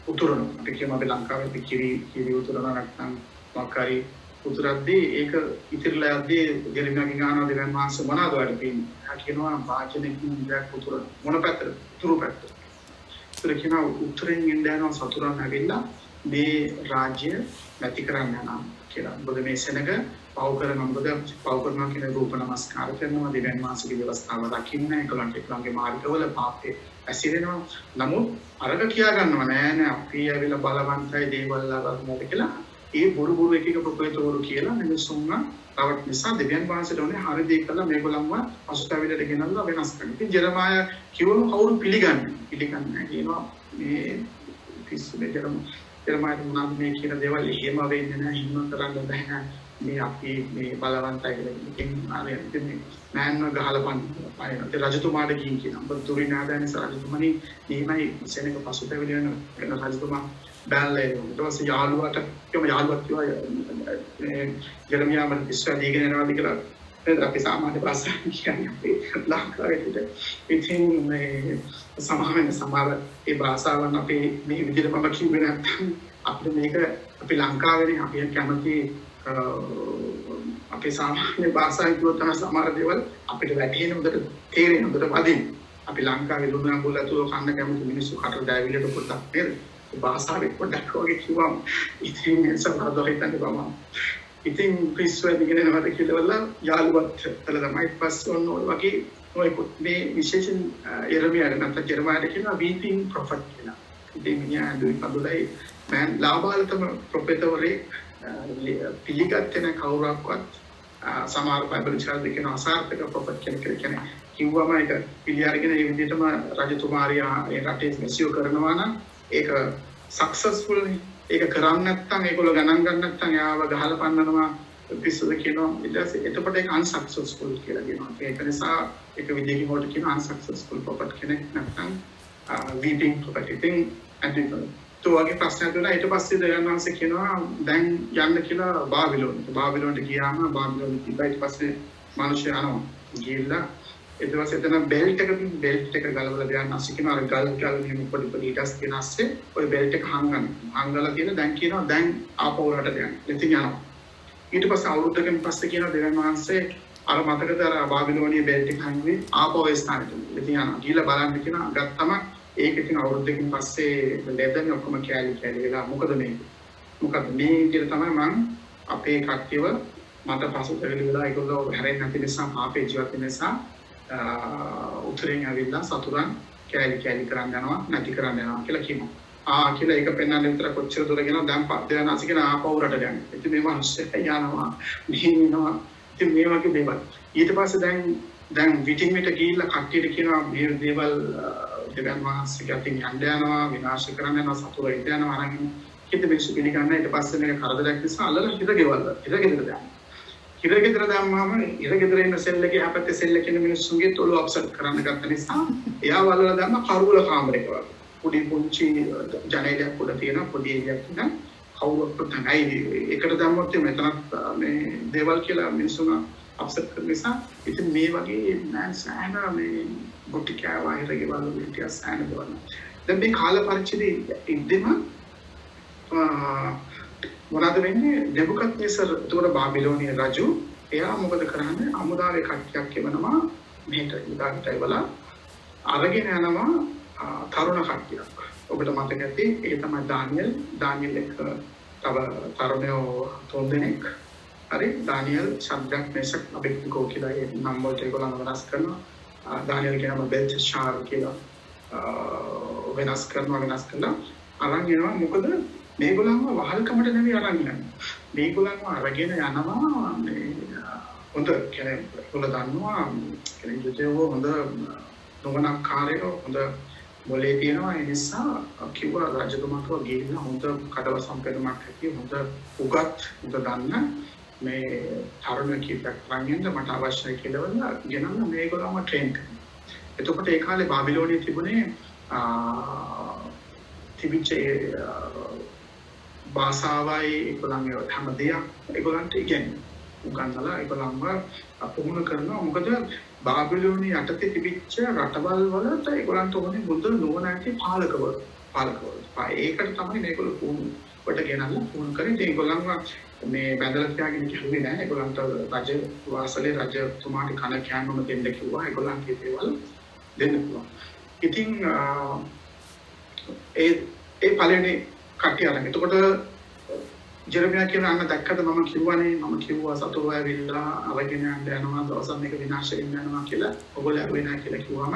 උතුරනවා. අපි කියමු අපි ලංකාවේ කිරි උතුරනවා නැත්නම් මොකක්hari උතුරද්දී ඒක ඉතිරිලා යද්දී දෙරිමගෙන් ගන්නවා දෙවියන් වහන්සේ මොනවද වැඩ පින්නේ? එයා කියනවා වාචනකින් දෙයක් උතුරන මොන පැත්තද? උතුරු පැත්ත. ඒක කියනවා උතුරෙන් ඉඳනවා සතුරන් ඇවිල්ලා මේ රාජ්‍ය නැති කරන්න යනවා කියලා. මොකද මේ සෙනඟ පව කරනවා. මොකද පව කරනවා කියන රූප නමස්කාර කරනවා දෙවියන් වහන්සේගේ ව්‍යවස්ථාව රකින්න ඒගොල්ලන්ගේ මාර්ගවල පාපේ ඇසිරෙනවා. නමුත් අරක කියා ගන්නව නෑ අපි ඇවිල්ලා බලවන්තයි දේවල් ලබන්නද කියලා. ඒ බොරු එක ප්‍රොපෙටවරු කියලා මිනිස්සුන්ව රවට නිසා දෙවියන් වහන්සේට ඕනේ හරි දේ කළා මේගොල්ලන්ව පසුතැවිල්ලට ගෙනල්ලා වෙනස් කරන්න. ඉතින් ජෙරමායා කිව්වලු කවුරු පිළිගන්නේ කියනවා මේ පිස්සුනේ ජෙරමායාට මොනවද මේ කියන දේවල් එහෙම වෙන්නේ නැහැ හිම කරන්න බෑ. මේ අපි මේ බලවන්තයි කියලා. ඉතින් ආරේ ඉතින් මෑන්ව ගහලා පයින් රජතුමාට ගිහින් කියනවා. ඔබ දුරින් ආදායන රජතුමනි මේමයි සෙනඟ පසුතැවිලි වෙන රජතුමා බැලේ ඊට පස්සේ යාළුවාට යාළුවා කිව්වා ජෙරමියා මට පිස්සුව දීගෙන යනවාද කියලා. ඒක අපි සාමාන්‍ය භාෂාවෙන් කියන්නේ අපි ලංකාවේ ඉතින් මේ සමහර ඒ භාෂාවන් අපි මේ විදිහට මම කිව්වේ නැත්නම් අපිට මේක අපි ලංකාවේදී අපි කැමති අපේ සාමාන්‍ය භාෂාවෙන් කිව්වොත් තමයි සමහර දේවල් අපිට වැටහෙන හොඳට තේරෙන හොඳට වදින. අපි ලංකාවේ ලුණු අඹුල් ඇතුළු කන්න කැමති මිනිස්සු කට දැවිලට පොඩ්ඩක් නේද? භාෂාවෙන් පොඩ්ඩක් වගේ කිව්වම ඉතින් සමහර දෝ හිතන්නේ බම. ඉතින් පිස්සුව දිගෙන යනවාද කියලා යාළුවත් කළා තමයි පස්සේ ඔන්න ඔය වගේ ඔය මේ විශේෂයෙන් යරමියාට නැත්නම් ජෙරමායාට කියනවා weeping prophet කියලා. ඉතින් මිනිහා දුයි පදුලයි මම ලාබාලතම ප්‍රොපෙටවරේ පිළිගත්තේ නැ කවුරක්වත් සමහර බයිබල් ශාස්ත්‍ර කියන අසාර්ථක ප්‍රොෆෙට් කෙනෙක් කියන්නේ කිව්වම ඒක පිළිඅරගෙන ඒ විදිහටම රජතුමාරියා ඒ රටේ මෙසියෝ කරනවා නම් ඒක සක්සස්ෆුල් නේ. ඒක කරන්නේ නැත්නම් ඒගොල්ලෝ ගණන් ගන්න නැත්නම් යාව ගහලා පන්නනවා පිස්සුද කියනවා. ඊට පස්සේ එතකොට ඒක අන්සක්සස්ෆුල් කියලා කියනවා. ඒක නිසා ඒක විදිහකින් හොට කියන අන්සක්සස්ෆුල් ප්‍රොෆෙට් කෙනෙක් නැත්නම් weeping prophet. ඉතින් අන්තිමට තෝගේ ප්‍රශ්නයක් දුන්නා. ඊට පස්සේ දෙවියන් වහන්සේ කියනවා දැන් යන්න කියලා බාබිලෝනට. බාබිලෝනට ගියාම බාබිලෝන තිබ්බා. ඊට පස්සේ මිනිස්සු යනවා. ගිහිල්ලා ඊට පස්සේ එතන බෙල්ට් එක ගලවලා දෙන්න ASCII කියන අර ගල් මෙහෙම පොඩි ඊටස් තියෙන ASCII ඔය බෙල්ට් එක හංගලා තියෙන දැන් කියනවා දැන් ආපහු රටට යන්න. ඉතින් යනවා. ඊට පස්සේ අවුරුද්දකින් පස්සේ කියනවා දෙවියන් වහන්සේ අර මතකද අර බාබිලෝනියේ බෙල්ට් එක හංගුවේ ආපහු ඒ ස්ථානෙට. ඉතින් යනවා. ගිහිල්ලා බලන්න කියනවා ගත්තම ඒක ඉතින් අවුරුද්දකින් පස්සේ ලැබෙන්නේ ඔක්කොම කැලි වෙලා මොකද මේ විදිහට තමයි මම අපේ කට්ටියව මට පසුතැවිලි වෙලා ඒගොල්ලෝ හැරෙන්නේ නැති නිසා පාපේ ජීවත් වෙන නිසා උතුරෙන් ඇවිල්ලා සතුරන් කැලි කරන් යනවා නැති කරන් යනවා කියලා කියනවා. කියලා ඒක පෙන්වන්න විතර කොච්චර දුර ගෙනව දැන් දෙවනාසි කියන ආපවුරට යන්නේ. ඉතින් මේ මිනිස්සු යනවා මෙහෙනවා. ඉතින් මේ වගේ දේවල්. ඊට පස්සේ දැන් විටින් විට ගිහිල්ලා කට්ටියට කියනවා මේ දේවල් දෙවන් වහන්සේ ගැටින් යන්න යනවා විනාශ කරන්න යනවා සතුරු ඉඳ යනවා අරගෙන කිව්ද මිනිස්සු පිළිගන්න ඊට පස්සේ මේක කරදරයක් නිසා අල්ලලා හිරගෙවල් හිරගෙදර දානවා. හිරගෙදර දැම්මම හිරගෙදර ඉන්න සෙල් එකේ හැපැත්තේ සෙල් එකේ ඉන්න මිනිස්සුන්ගේ තොල ඔෆ්සෙට් කරන්න ගත්ත නිසා එයා වලලා දැම්ම කරුවල කාමරයක වගේ. පොඩි පුංචි ජනේලයක් උඩ තියෙන පොඩි එළියක් තියෙන කවුරුත් නැහැ. ඒකට දැම්මොත් මෙතනත් මේ දේවල් කියලා මිනිස්සුන්ව අප්සෙට් කරන නිසා ඉතින් මේ වගේ නෑ සෑහෙන මේ ගොටි කෑවා හිරගෙවල් වලට සෑහෙන දේවල්. දැන් මේ කාල පරිච්ඡේදයේ ඉද්දෙම මොනවද වෙන්නේ නෙබුකද්නේසර් උතුර බාබිලෝනිය රජු එයා මොකද කරන්නේ අමුදාවේ කට්ටියක් එවනවා මෙහෙට ඉදාකට එවලා අරගෙන යනවා තරුණ කට්ටියක් ඔබට මතක ඇති ඒ තමයි දානියෙල් එක්ක තව තරුණයෝ තුන් දෙනෙක් හරි දානියෙල් ශබ්දක් මේසක් අබෙක්කෝ කියලා ඒ නම් වලට ඒගොල්ලෝ වෙනස් කරනවා දානියෙල් කියනවා බෙල්ෂාර් කියලා වෙනස් කරලා අරන් එනවා මොකද මේගොල්ලන්ව වහල්කමට නෙවෙයි අරන් යන්නේ. මේගොල්ලන්ව අරගෙන යනවා මේ හොඳ කියන්නේ ඔයාලා දන්නවා කියන්නේ යුදෙවෝ හොඳ නොවනක්කාරයෝ හොඳ මොලේ තියෙනවා ඒ නිසා කිව්වා රජතුමාට ගිහින් හොඳ කඩවසම් පෙනුමක් ඇති හොඳ උගත් හොඳ දන්න මේ තරුණ කීපයක් වංගෙන්ද මට අවශ්‍යයි කියලා වුණා ගෙනල්ලා මේගොල්ලන්ව ට්‍රේන් කරනවා. එතකොට ඒ කාලේ බාබිලෝනියේ තිබුණේ තිබිච්ච භාෂාවයි ඒගොල්ලන්ගේ හැම දෙයක් ඒගොල්ලන්ට උගන්වලා ඒගොල්ලන්ව පුහුණු කරනවා මොකද බාබිලෝනිය යටතේ තිබිච්ච රටවල් වලට ඒගොල්ලන්ට ඕනේ බුදු නුවණැති පාලකවරු ඒකට තමයි මේගොල්ලෝ පුහුණුවට ගෙනල්ලා පුහුණු කරේ ඒගොල්ලන්ව මේ බැඳලා තියාගෙන කිව්වේ නෑ ඒගොල්ලන්ට රජ වාසලේ රජතුමාට කන කෑමම දෙන්න කිව්වා ඒගොල්ලන්ගේ දේවල් දෙන්න පුළුවන් ඉතින් ඒ පළවෙනි කට්ටිය අරන් එතකොට ජෙරමියා කියන අන්න දැක්කද මම කිව්වා සතුරු ඇවිල්ලා අවගෙන යනවා දවසක් මේක විනාශ වෙන්න යනවා කියලා ඔයගොල්ලෝ අරුවේ නැහැ කියලා කිව්වම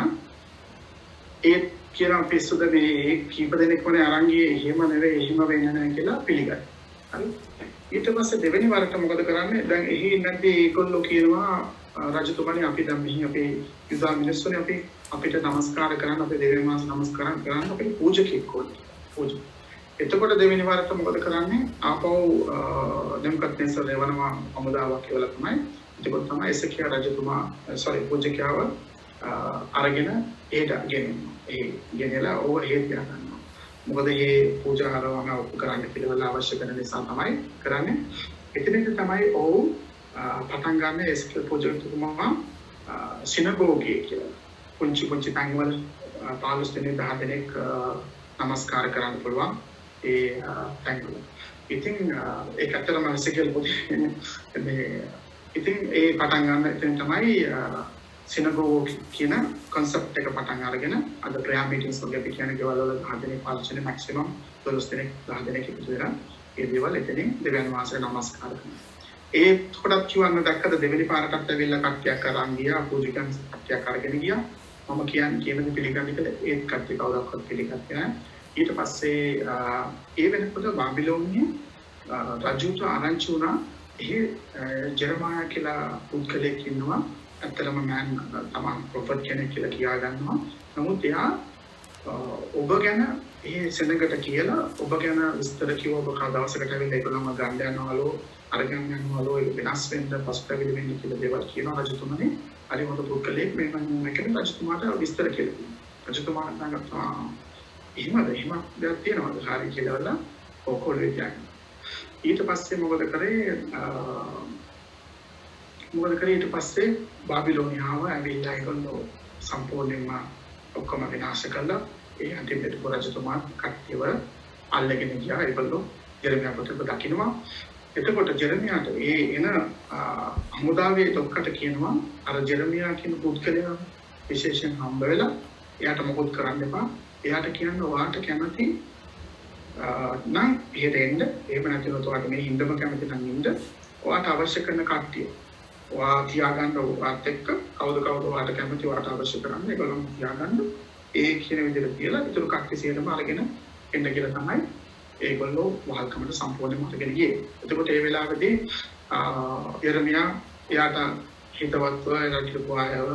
ඒ කියන පිස්සුද මේ කීප දෙනෙක් වනේ අරන් ගියේ එහෙම නෙවෙයි එහෙම වෙන්නේ නැහැ කියලා පිළිගත්තා. හරි. ඊට පස්සේ දෙවෙනි වරට මොකද කරන්නේ? දැන් එහි නැති ඒගොල්ලෝ කියනවා රජතුමානි අපි දැන් මෙහි අපේ යුදා මිනිස්සුනේ අපිට නමස්කාර කරන්න අපේ දෙවියන් වහන්සේ නමස්කාර කරන්න අපේ පූජකෙක් ඕනේ. එතකොට දෙවෙනි වරට මොකද කරන්නේ? ආපහු නෙබුකද්නේසර් ලැබනවා අමුදාවක් කියලා තමයි. එතකොට තමයි එසකියා රජතුමා පූජකයාව අරගෙන ඒට ගෙනෙනවා. ඒ ගෙනලා ඕව හේත් ගන්නවා. මොකද මේ පූජාහරවම ඔප්පු කරන්න පිළිවෙල අවශ්‍ය කරන නිසා තමයි කරන්නේ. එතනදී තමයි ඕව පටන් ගන්න එසකියා පූජකතුමා සිනගෝගිය කියලා. පුංචි තැන්වල 15 දෙනෙක් 10 දෙනෙක් නමස්කාර කරන්න පුළුවන්. ඒ තැන්වල. ඉතින් ඒක ඇත්තටම එසකියල් මේ ඉතින් ඒ පටන් ගන්න එතන තමයි සිනගෝග් කියන concept එක පටන් අරගෙන අද prayer meetings වගේ අපි කියන්නේ ගෙවල් වල 10 දෙනෙක් පාවිච්චි maximum 12 දෙනෙක් 10 දෙනෙක් එකතු වෙලා ඒ දේවල් එතනින් දෙවියන් වහන්සේට නමස්කාර කරනවා. ඒ කොටත් කියවන්න දැක්කද දෙවෙනි පාරටත් ඇවිල්ලා කට්ටියක් අරන් ගියා පූජකයන් කට්ටියක් අරගෙන ගියා. මම කියන්නේ කියන පිළිගන්නේ කියලා ඒත් කට්ටිය කවදාවත් පිළිගන්නේ නැහැ. ඊට පස්සේ ඒ වෙනකොට බාබිලෝනියේ රජුට ආරංචි වුණා එහි ජෙරමයා කියලා පුද්ගලයෙක් ඉන්නවා. ඇත්තටම මෑන් තමයි ප්‍රොෆෙට් කෙනෙක් කියලා කියා ගන්නවා. නමුත් එයා ඔබ ගැන ඒ සෙනඟට කියලා ඔබ ගැන විස්තර කිව්ව ඔබ කවදාසකට ඇවිල්ලා ඒගොල්ලන්ව ගන්න යනවලු අරගෙන යනවලු ඒක වෙනස් වෙන්න පස්පැවිලි වෙන්න කියලා දේවල් කියනවා රජතුමනි. හරි මොකද පුද්ගලයෙක් මේ කෙනෙක් රජතුමාට විස්තර කියලා දුන්නා. රජතුමා නැගත්තා එහෙම දෙයක් තියෙනවද හරි කියලා ඔක්කොම විද්‍යාව. ඊට පස්සේ මොකද කරේ ඊට පස්සේ බාබිලෝනියාව ඇවිල්ලා ඒගොල්ලෝ සම්පූර්ණයෙන්ම ඔක්කොම විනාශ කළා. ඒ අන්තිමට රජතුමා කට්ටියව අල්ලගෙන ගියා. ඒගොල්ලෝ ජෙරමියා පුතට දකින්නවා. එතකොට ජෙරමියාට ඒ එන අමුදාවේ තොක්කට කියනවා අර ජෙරමියා කියන පුද්ගලයා විශේෂයෙන් හම්බ වෙලා එයාට මොකොත් කරන්න එපා. එයාට කියන්න ඔයාට කැමති නම් එහෙට එන්න. එහෙම නැතිනම් ඔයාට මේ හින්දම කැමති නම් ඉන්න. ඔයාට අවශ්‍ය කරන කට්ටිය ඔයා තියාගන්න ඔයාත් එක්ක කවුද ඔයාට කැමති ඔයාට අවශ්‍ය කරන්නේ ඒගොල්ලෝ තියාගන්න. ඒ කියන විදිහට කියලා ඊටු කට්ටිය සියලුම අරගෙන එන්න කියලා තමයි ඒගොල්ලෝ වහල්කමට සම්පූර්ණයෙන්ම අරගෙන ගියේ. එතකොට ඒ වෙලාවේදී යර්මියා එයාට හිතවත්ව එනකිපු අයව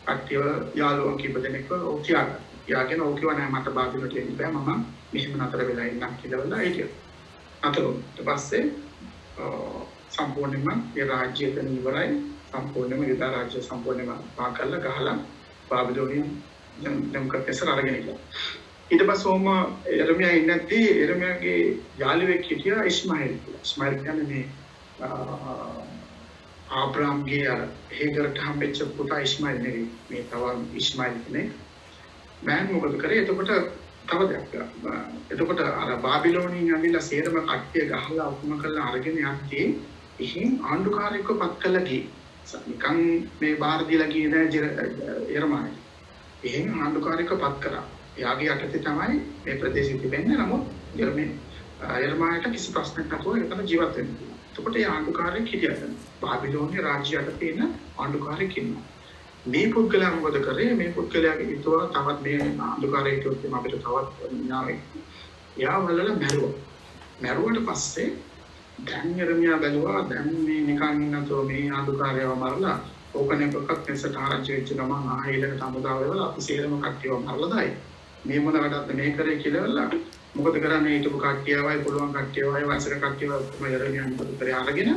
අක්ටිව යාළුවන් කීප දෙනෙක්ව ඔක්තියාගෙන. යාගෙන ඔක්කිව නෑ මට බාබිලට එන්න බෑ මම මෙහෙම නතර වෙලා ඉන්නම් කියලා හිටියා. අතෝ ඊට පස්සේ සම්පූර්ණයෙන්ම ඒ රාජ්‍යය එතන ඉවරයි. සම්පූර්ණයෙන්ම යුද රාජ්‍ය සම්පූර්ණයෙන්ම පා කරලා ගහලා බාබිලෝනියන් දෙම්කප්පෙසර අරගෙන ගියා. ඊට පස්සේ ඔහම එර්මියා ඉන්නදී එර්මියාගේ යාළුවෙක් හිටියා ඉස්මායිල් කියලා. ඉස්මායිල් කියන්නේ මේ ආබ්‍රාම්ගේ අර හේගරට හම්බෙච්ච පුතා ඉස්මායිල් නෙවෙයි. මේ තව ඉස්මායිල් කෙනෙක්. මෑන් මොකද කරේ? එතකොට තව දෙයක්. එතකොට අර බාබිලෝනියෙන් ඇවිල්ලා සේරම කට්ටිය ගහලා උකුම කරලා අරගෙන යද්දී ඉහින් ආණ්ඩුකාරයෙක්ව පත් කළා ගියේ. නිකන් මේ බාර දීලා ගියේ නෑ එර්මායි. ඉහින් ආණ්ඩුකාරයෙක්ව පත් කරා. එයාගේ යටතේ තමයි මේ ප්‍රදේශෙ තිබෙන්නේ. නමුත් එර්මායට කිසි ප්‍රශ්නයක් නැතුව එතන ජීවත් වෙන්න පුළුවන්. එතකොට ඒ ආණ්ඩුකාරයෙක් හිටියා. බාබිලෝනිය රාජ්‍ය යටතේ ඉන්න ආණ්ඩුකාරයෙක් ඉන්නවා. මේ පුද්ගලයා මොකද කරේ? මේ පුද්ගලයාගේ හිතුවා තවත් මේ ආණ්ඩුකාරයෙක් කියොත් අපිට තවත් න්යාය. එයා වලලා මැරුවට පස්සේ දැන් එර්මියා බැලුවා දැන් මේ නිකන් ඉන්නතෝ මේ ආණ්ඩුකාරයව මරලා ඕකනේ ප්‍රකත් මෙසට ආරංචි වෙච්ච ගමන් ආයෙලකට අමුදාව වෙලා අපි සේරම කට්ටියව මරලා දායි. මේ මොන වැඩක්ද මේ කරේ කියලා මොකද කරන්නේ ඊටු කට්ටියවයි පුළුවන් කට්ටියවයි වයසක කට්ටියව ඔක්කොම එර්මියා මොකද කරේ අරගෙන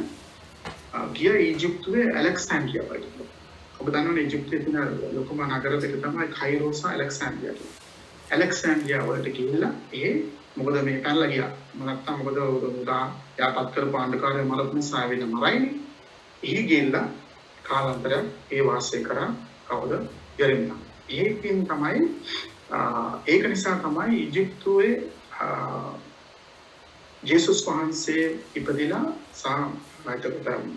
ගිය ඊජිප්තුවේ ඇලෙක්සැන්ඩ්‍රියා වලට. ඔබ දන්නවනේ ඊජිප්තුවේ තියෙන ලොකුම නගර දෙක තමයි කයිරෝ සහ ඇලෙක්සැන්ඩ්‍රියා. ඇලෙක්සැන්ඩ්‍රියා වලට ගිහිල්ලා මොකද මේ පැනලා ගියා. නැත්තම් මොකද උදා යාපත් කරපු ආණ්ඩුකාරය මරපු නිසා වෙන මරයිනේ. එහි ගිහිල්ලා කාලාන්තරයක් ඒ වාසය කරා කවුද? යර්මියා. ඒකෙන් තමයි ඒක නිසා තමයි ඊජිප්තුවේ ජේසුස් වහන්සේ ඉපදිලා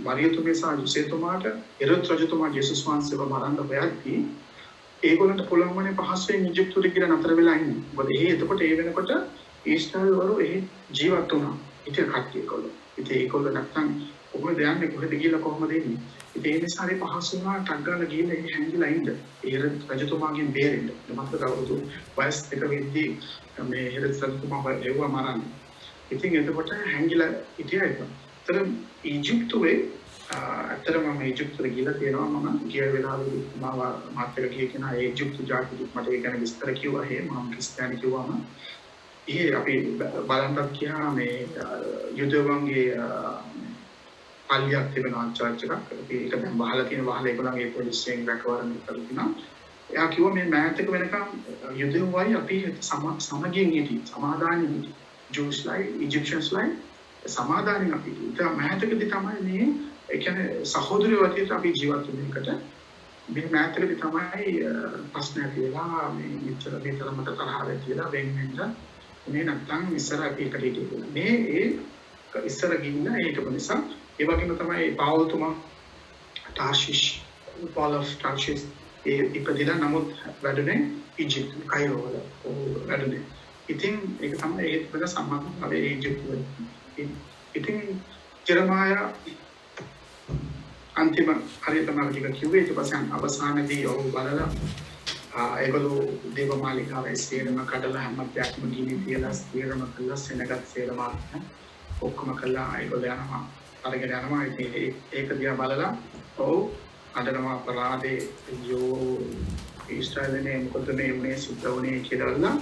මරියතුමේ සහ යුසේතුමාට හෙරොද් රජතුමා ජේසුස් වහන්සේව මරන්න බැද්දී ඒගොල්ලන්ට පුළුවන් වුණේ පහසුවෙන් ඊජිප්තුවට ගිහින් නතර වෙලා ඉන්න. මොකද එතකොට ඒ වෙනකොට ඊශ්‍රායල් වරු ජීවත් වුණා. ඉතින් කට්ටිය ඒගොල්ලෝ. ඉතින් ඒගොල්ලෝ නැත්තම් කොහොමද යන්නේ කොහෙද ගිහලා කොහොමද එන්නේ? ඉතින් ඒ නිසා ඒ පහසු වුණා ටග්ගාල ගිහින් හැංගිලා ඉන්න. හෙරොද් රජතුමාගෙන් බේරෙන්න. මතක අවුරුදු වයස් 2 වෙද්දී මේ හෙරොද් රජතුමා එවුවා මරන්න. ඉතින් එතකොට හැංගිලා හිටියා ඒක. तर ඊජිප්තුවේ අතරම මම ඊජිප්තුවේ ගිහලා තියෙනවා. මම ගිය වෙලාවෙදී මාත් එක්ක ගිය කෙනා ඒ ඊජිප්තු ජාතික මට ඒ ගැන විස්තර කිව්වා. මම ක්‍රිස්තියානි කිව්වම අපි බලන්නත් කියනවා මේ යුදෙවන්ගේ පල්ලියක් තිබෙනවා චර්ච් එකක්. ඒක දැන් වහලා තියෙන වහලා ඒගොල්ලන්ගේ පොලිසියෙන් රැකවරණය කරලා එයා කිව්වා මේ මෑතක වෙනකම් යුදෙව්වයි අපි සමගියෙන් හිටියේ. සමාදානෙ හිටියේ. ජූස්ලයි ඉජිප්ෂියන්ස්ලයි සමාදානෙන් අපි හිටියේ. මෑතකදී තමයි මේ ඒ කියන්නේ සහෝදරයෝ වගේ අපි ජීවත් වෙන එකට මේ මෑතකදී තමයි ප්‍රශ්න ඇති වෙලා මේ විතරමට තරහ වෙලා වෙන මේ නැත්තම් ඉස්සර අපි එකට හිටියේ. මේ ඉස්සර ගින්න ඒක නිසා ඒ වගේම තමයි පාවුල්තුමා පාල් ඔෆ් ටාර්ෂිස් ඉපදිලා නමුත් වැඩුණේ ඊජිප්තු කයිරෝ වල වැඩුණේ. ඉතින් ඒක තමයි ඒත් වල සම්බන්ධතාවය ඊජිප්තුවේ. ඉතින් ජෙරමායා අන්තිම හරියටම කිව්වේ ඊට පස්සේ අවසානයේදී ඔහු බලලා ඒගොල්ලෝ දේවමාලිකාවේ සේරම කඩලා හැම දෙයක්ම ගිනි තියලා සේරම කළා සෙනගත් සේරම ඔක්කොම කළා ඒගොල්ලෝ යනවා අරගෙන යනවා. ඉතින් ඒක දිහා බලලා ඔව් අඬනවා අපරාධේ යෝ ඊශ්‍රායලනේ මොකද මේ උනේ සිද්ධ වුනේ කියලා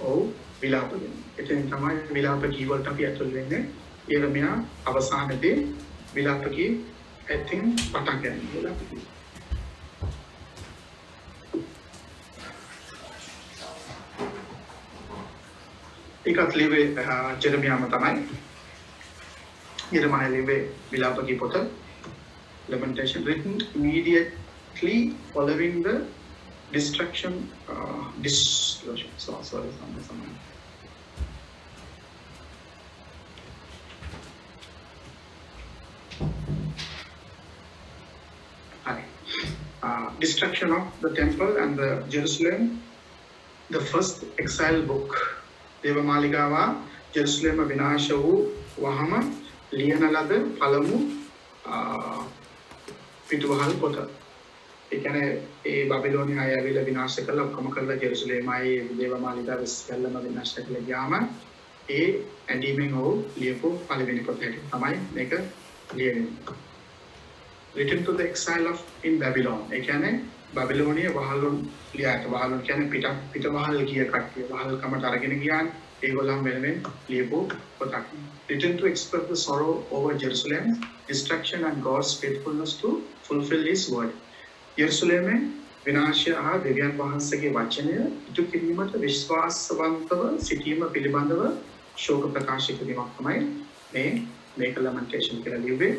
ඔව් විලාප දෙනවා. එතෙන් තමයි විලාප කීවලට අපි ඇතුල් වෙන්නේ. එර්මියා අවසානයේදී විලාප කී ඇතින් පටන් ගන්නවා. ඒකත් ලිවේ ජෙරමියාම තමයි. Jeremiah ලිවේ විලාප කී පොත lamentation written immediately following the destruction destruction of the temple and the Jerusalem, the first exile book. දේවමාලිගාව ජෙරුසලම විනාශ වූ වහම ලියන ලද පළමු පිටුවහල් පොත. ඒ කියන්නේ ඒ බබිලෝනිය අය ඇවිල්ලා විනාශ කළා ඔක්කොම කරලා ජෙරුසලේම ආයේ දේවමාලිගාව සියල්ලම විනාශ කරලා ගියාම ඒ ඇඩීමෙන් ඔහු ලියපු පළවෙනි පොත හැටියට තමයි මේක ලියවෙන්නේ. Written to the exile of in Babylon. ඒ කියන්නේ බබිලෝනිය වහලුන් ලියාට වහලුන් කියන්නේ පිට වහල් ගිය කට්ටිය වහල්කමට අරගෙන ගියානේ. ඒගොල්ලන් වෙනුවෙන් ලියපු පොතක්. Written to express the sorrow over Jerusalem's destruction and God's faithfulness to fulfill His word. යෙරුසලේමේ විනාශය හා දෙවියන් වහන්සේගේ වචනය ඉටු කිරීමට විශ්වාසවන්තව සිටීම පිළිබඳව ශෝක ප්‍රකාශ කිරීමක් තමයි මේක lamentation කියලා ලියුවේ.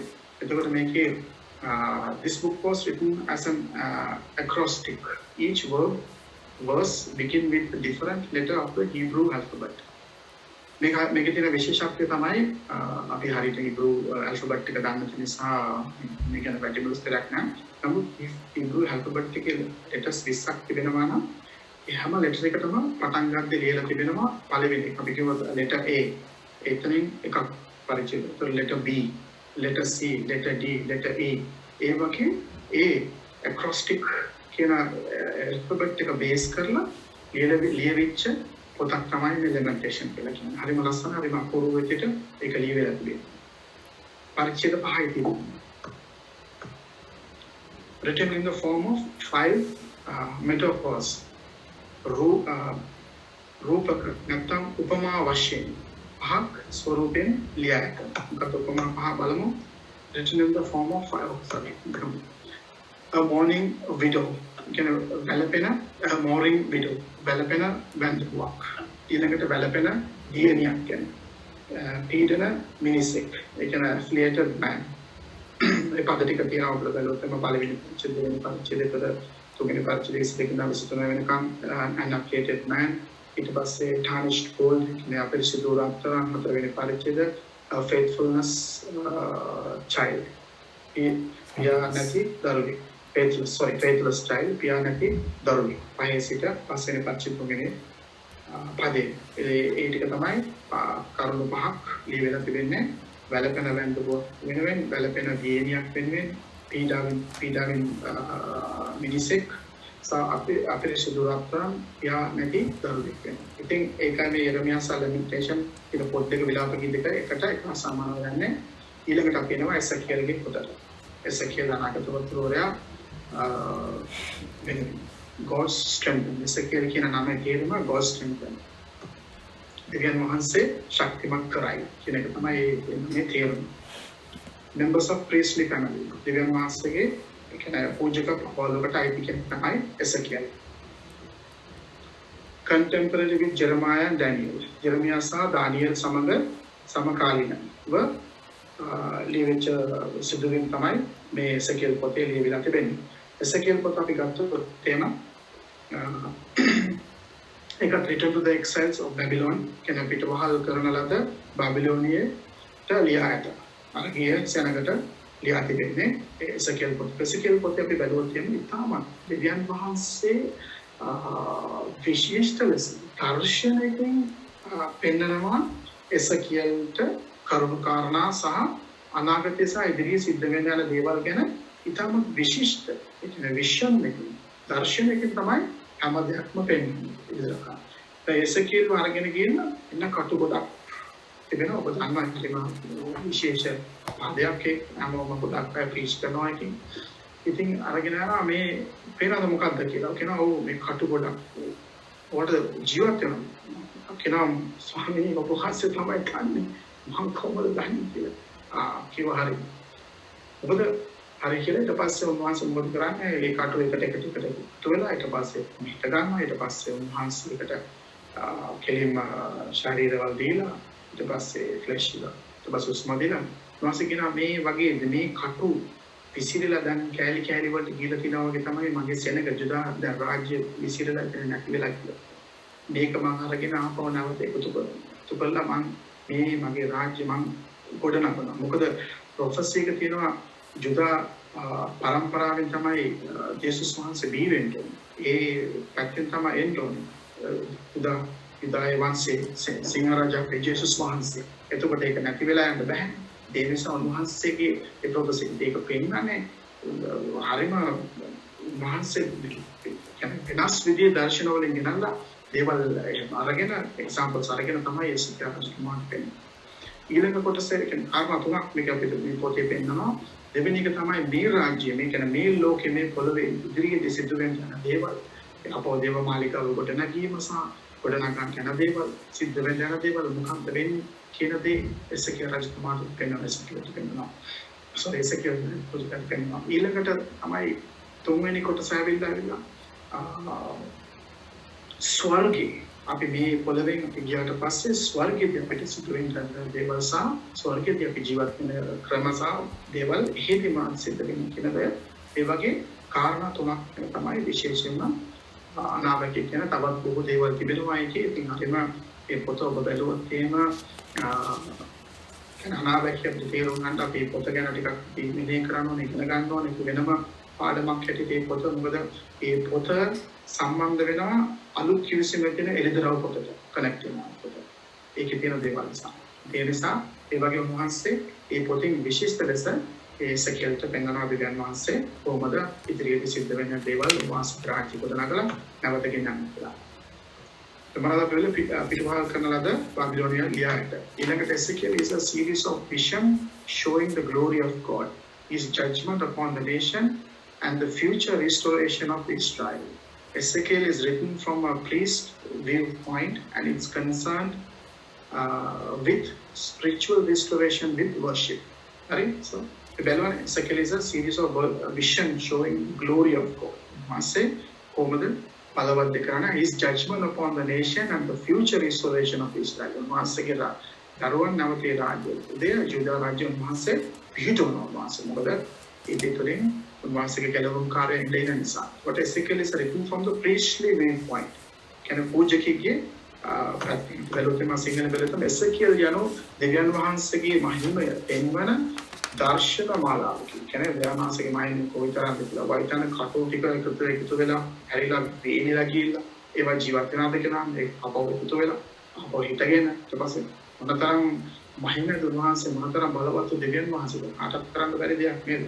එතකොට මේකේ this book was written as an acrostic. Each verse begin with a different letter of the Hebrew alphabet. මේකේ තියෙන විශේෂත්වය තමයි අපි හරියට Hebrew alphabet එක දන්න නිසා මේක ගැන වැඩි විස්තරයක් නැහැ. නමුත් Hebrew alphabet එකේ letters 20ක් තිබෙනවා නම් ඒ හැම letter එකටම පටන් ගන්න ලියලා තිබෙනවා පළවෙනි එක. අපි කියමු letter A. එතනින් එකක් පරිචය. letter B, letter C, letter D, letter E. ඒ වගේ ඒ acrostic කියන alphabet එක base කරලා ලියවිච්ච පොතක් තමයි මේ lamentation කියලා කියන්නේ. හරිම ලස්සන හරිම අපූර්ව විදිහට ඒක ලියවිලා තිබෙනවා. පරිච්ඡේද 5යි තිබෙනවා. Written in the form of 5 metaphors. රූපක නැත්නම් උපමා වශයෙන් පහක් ස්වරූපෙන් ලියා ඇත. මොකද උපමා පහ බලමු. Written in the form of 5. A mourning widow. වැළපෙන mourning widow. වැළපෙන වැඳුවක්. ඊළඟට වැළපෙන දියණියක් කියන්නේ. පීඩන මිනිසෙක්. ඒ කියන්නේ afflicted man. ඒ පද ටික තියෙනවා අපිට බලුවොත් එම පළවෙනි පරිච්ඡේදය වෙන පරිච්ඡේදයකට තුන්වෙනි පරිච්ඡේදයේ 23 වෙනකම් an afflicted man. ඊට පස්සේ tarnished gold කියන්නේ අපරිසිදු රත්තරන් හතරවෙනි පරිච්ඡේද faithfulness child. පියා නැති දරුවෙක්. faithless child පියා නැති දරුවෙක්. පහේ සිට පස්වෙනි පරිච්ඡේද තුන්වෙනි පදේ. ඒ ටික තමයි කරුණු පහක් ලියවිලා තිබෙන්නේ. වැළපෙන වැඳුව වෙනුවෙන් වැළපෙන දියණියක් වෙනුවෙන් පීඩාවෙන් මිනිසෙක් අපිරිසිදු රත්තරන් පියා නැති දරුවෙක් වෙනවා. ඉතින් ඒකයි මේ යෙරමියාස් lamentation කියන පොත් දෙක විලාප ගීත දෙක එකට එක සමානව යන්නේ. ඊළඟට අපි එනවා එසකියල්ගේ පොතට. එසකියල් අනාගතවතුරයා God's strength. එසකියල් කියන නමේ තේරුම God's strength. දෙවියන් වහන්සේ ශක්තිමත් කරයි කියන එක තමයි මේ තේරුම. Members of priestly family. දෙවියන් වහන්සේගේ ඒ කියන්නේ පූජක පවුලකට අයිති කෙනෙක් තමයි එසකියල්. Contemporary with Jeremiah and Daniel. Jeremiah සහ දානියෙල් සමග සමකාලීනව ලියවිච්ච සිදුවීම් තමයි මේ එසකියල් පොතේ ලියවිලා තිබෙන්නේ. එසකියල් පොත අපි ගත්තොත් තේම ඒකත් return to the exiles of Babylon කියන පිටවහල් කරන ලද බැබිලෝනියට ලියා ඇත. අර ගිය සෙනඟට ලියා තිබෙන්නේ එසකියල් පොත. එසකියල් පොතේ අපි බැලුවොත් එන්නේ ඉතාම දෙවියන් වහන්සේ විශේෂ ලෙස දර්ශනයකින් පෙන්නනවා එසකියල්ට කරුණු කාරණා සහ අනාගතය සහ ඉදිරියේ සිද්ධ වෙන යන දේවල් ගැන ඉතාම විශිෂ්ට ඒ කියන්නේ විෂන් එකකින් දර්ශනයකින් තමයි හැම දෙයක්ම පෙන්වන්නේ ඉදිරියට. ඒ එසකියල් වරගෙන ගියන ඉන්න කටු ගොඩක් තිබෙනවා. ඔබ දන්නවා කියලා විශේෂ ආදයක් හැමෝම ගොඩක් අය ප්‍රීච් කරනවා ඉතින්. ඉතින් අරගෙන යනවා මේ පේනවද මොකක්ද කියලා. කියනවා ඔව් මේ කටු ගොඩක් ඔයාලට ජීවත් වෙනවා. කියනවා ස්වාමීනි ඔබ වහන්සේ තමයි කන්නේ. මම කොහොමද දන්නේ කියලා. කිව්වා හරි. මොකද හරි කියලා ඊට පස්සේ උන්වහන්සේ මොකද කරන්නේ? ඒ කටු එකට තුනලා ඊට පස්සේ මිට ගන්නවා. ඊට පස්සේ උන්වහන්සේකට කෙලින්ම ශරීරවල දීලා ඊට පස්සේ ෆ්ලෙෂ් දීලා ඊට පස්සේ උස්ම දීලා උන්වහන්සේ කියනවා මේ වගේ මේ කටු විසිරලා දැන් කෑලි කෑලි වලට ගිහලා තිනවා වගේ තමයි මගේ සෙනඟ ජුදා දැන් රාජ්‍ය විසිරලා නැති වෙලා කියලා. මේක මම අරගෙන ආපහු නැවත එකතු කරලා මම මේ මගේ රාජ්‍ය මම ගොඩනගනවා. මොකද ප්‍රොෆෙසි එක තියෙනවා ජුදා පරම්පරාවෙන් තමයි ජේසුස් වහන්සේ බිහි වෙන්නේ. ඒ පැත්තෙන් තමයි එන්නේ. යුදායේ වංශයේ සිංහරාජා ජේසුස් වහන්සේ. එතකොට ඒක නැති වෙලා යන්න බෑ. ඒ නිසා උන්වහන්සේගේ ඒ ප්‍රොෆෙසි එක පෙන්නන්නේ හරිම උන්වහන්සේ කියන්නේ වෙනස් විදිහේ දර්ශන වලින් ගෙනල්ලා දේවල් අරගෙන එක්සැම්පල්ස් අරගෙන තමයි එසිකියා රජතුමාට පෙන්නන්නේ. ඊළඟ කොටසේ කියන්නේ කාරණා තුනක් මේක අපිට මේ පොතේ පෙන්නනවා. දෙවෙනි එක තමයි මේ රාජ්‍ය මේ කියන්නේ මේ ලෝකයේ මේ පොළවේ ඉදිරියේ සිද්ධ වෙන දේවල් අපෝ දේව මාලිකාව කොට නැගීම සහ ගොඩනගන්න යන දේවල් සිද්ධ වෙන යන දේවල් මොකක්ද වෙන්නේ කියන දේ එසිකියා රජතුමාට පෙන්වන එසිකියාට පෙන්වනවා. එසිකියා පොතේ පෙන්වනවා. ඊළඟට තමයි තුන්වෙනි කොටස ඇවිල්ලා ස්වර්ගයේ අපි මේ පොළවෙන් අපි ගියාට පස්සේ ස්වර්ගයේදී අපිට සිදු වෙන දේවල් සහ ස්වර්ගයේදී අපි ජීවත් වෙන ක්‍රම සහ දේවල් එහෙදිම සිද්ධ වෙන කියනද ඒ වගේ කාරණා තුනක් තමයි විශේෂයෙන්ම අනාවැකී කියන තවත් බොහෝ දේවල් තිබෙනවා ඒකේ. ඉතින් හරිම මේ පොත ඔබ බැලුවොත් එහෙම අනාවැකී අපිට තේරුම් ගන්න අපි පොත ගැන ටිකක් මෙහෙ කරන්න ඕනේ ඉගෙන ගන්න ඕනේ. ඒක වෙනම පාඩමක් හැටියට මේ පොත මොකද මේ පොත සම්බන්ධ වෙනවා අලුත් කිවිසුම තියෙන එළිදරව් පොතට කනෙක්ට් වෙනවා පොත. ඒකේ තියෙන දේවල් නිසා. ඒ නිසා ඒ වගේ උන්වහන්සේ මේ පොතින් විශිෂ්ට ලෙස ඒ සකියල්ට පෙන්වනවා දෙවියන් වහන්සේ කොහොමද ඉදිරියට සිද්ධ වෙන දේවල් උන්වහන්සේ ප්‍රාර්ථනා කරනකලා නැවත ගෙන්නන්න කියලා. තමරලා පිටුපහල් කරන ලද බාබිලෝනියා ලියාට ඊළඟට Ezekiel is a series of vision showing the glory of God, his judgment upon the nation and the future restoration of Israel. Ezekiel is written from a priest viewpoint and it's concerned with spiritual restoration with worship. Right? So, Ezekiel is a series of vision showing glory of God. Mase, කොහොමද බලවත් කරන his judgment upon the nation and the future restoration of Israel. මාසෙගේ දරුවන් නැවතී රාජ්‍යය. ඒ යුදා රාජ්‍ය මාසෙ පිහිටවනවා මාසෙ. මොකද ඒ දෙකෙන් උන්වහන්සේගේ කෙලවුම් කාර්යයෙන් දෙන නිසා. What Ezekiel is written from the priestly viewpoint. කියන්නේ පූජකීගේ බැලුවම සිංහල බැලුවම Ezekiel යනෝ දෙවියන් වහන්සේගේ මහිමය පෙන්වන දර්ශන මාලාවක. කියන්නේ දෙවියන් වහන්සේගේ මහිමය කොයිතරම්ද කියලා වයිතන කටෝ ටික එකතු වෙලා හැරිලා වේනිලා ගිහිල්ලා ඒවා ජීවත් වෙනාද කියලා මේ අපව එකතු වෙලා අපව හිටගෙන ඊට පස්සේ මොනතරම් මහිමද උන්වහන්සේ මොනතරම් බලවත් දෙවියන් වහන්සේද කාටත් කරන්න බැරි දෙයක් නේද?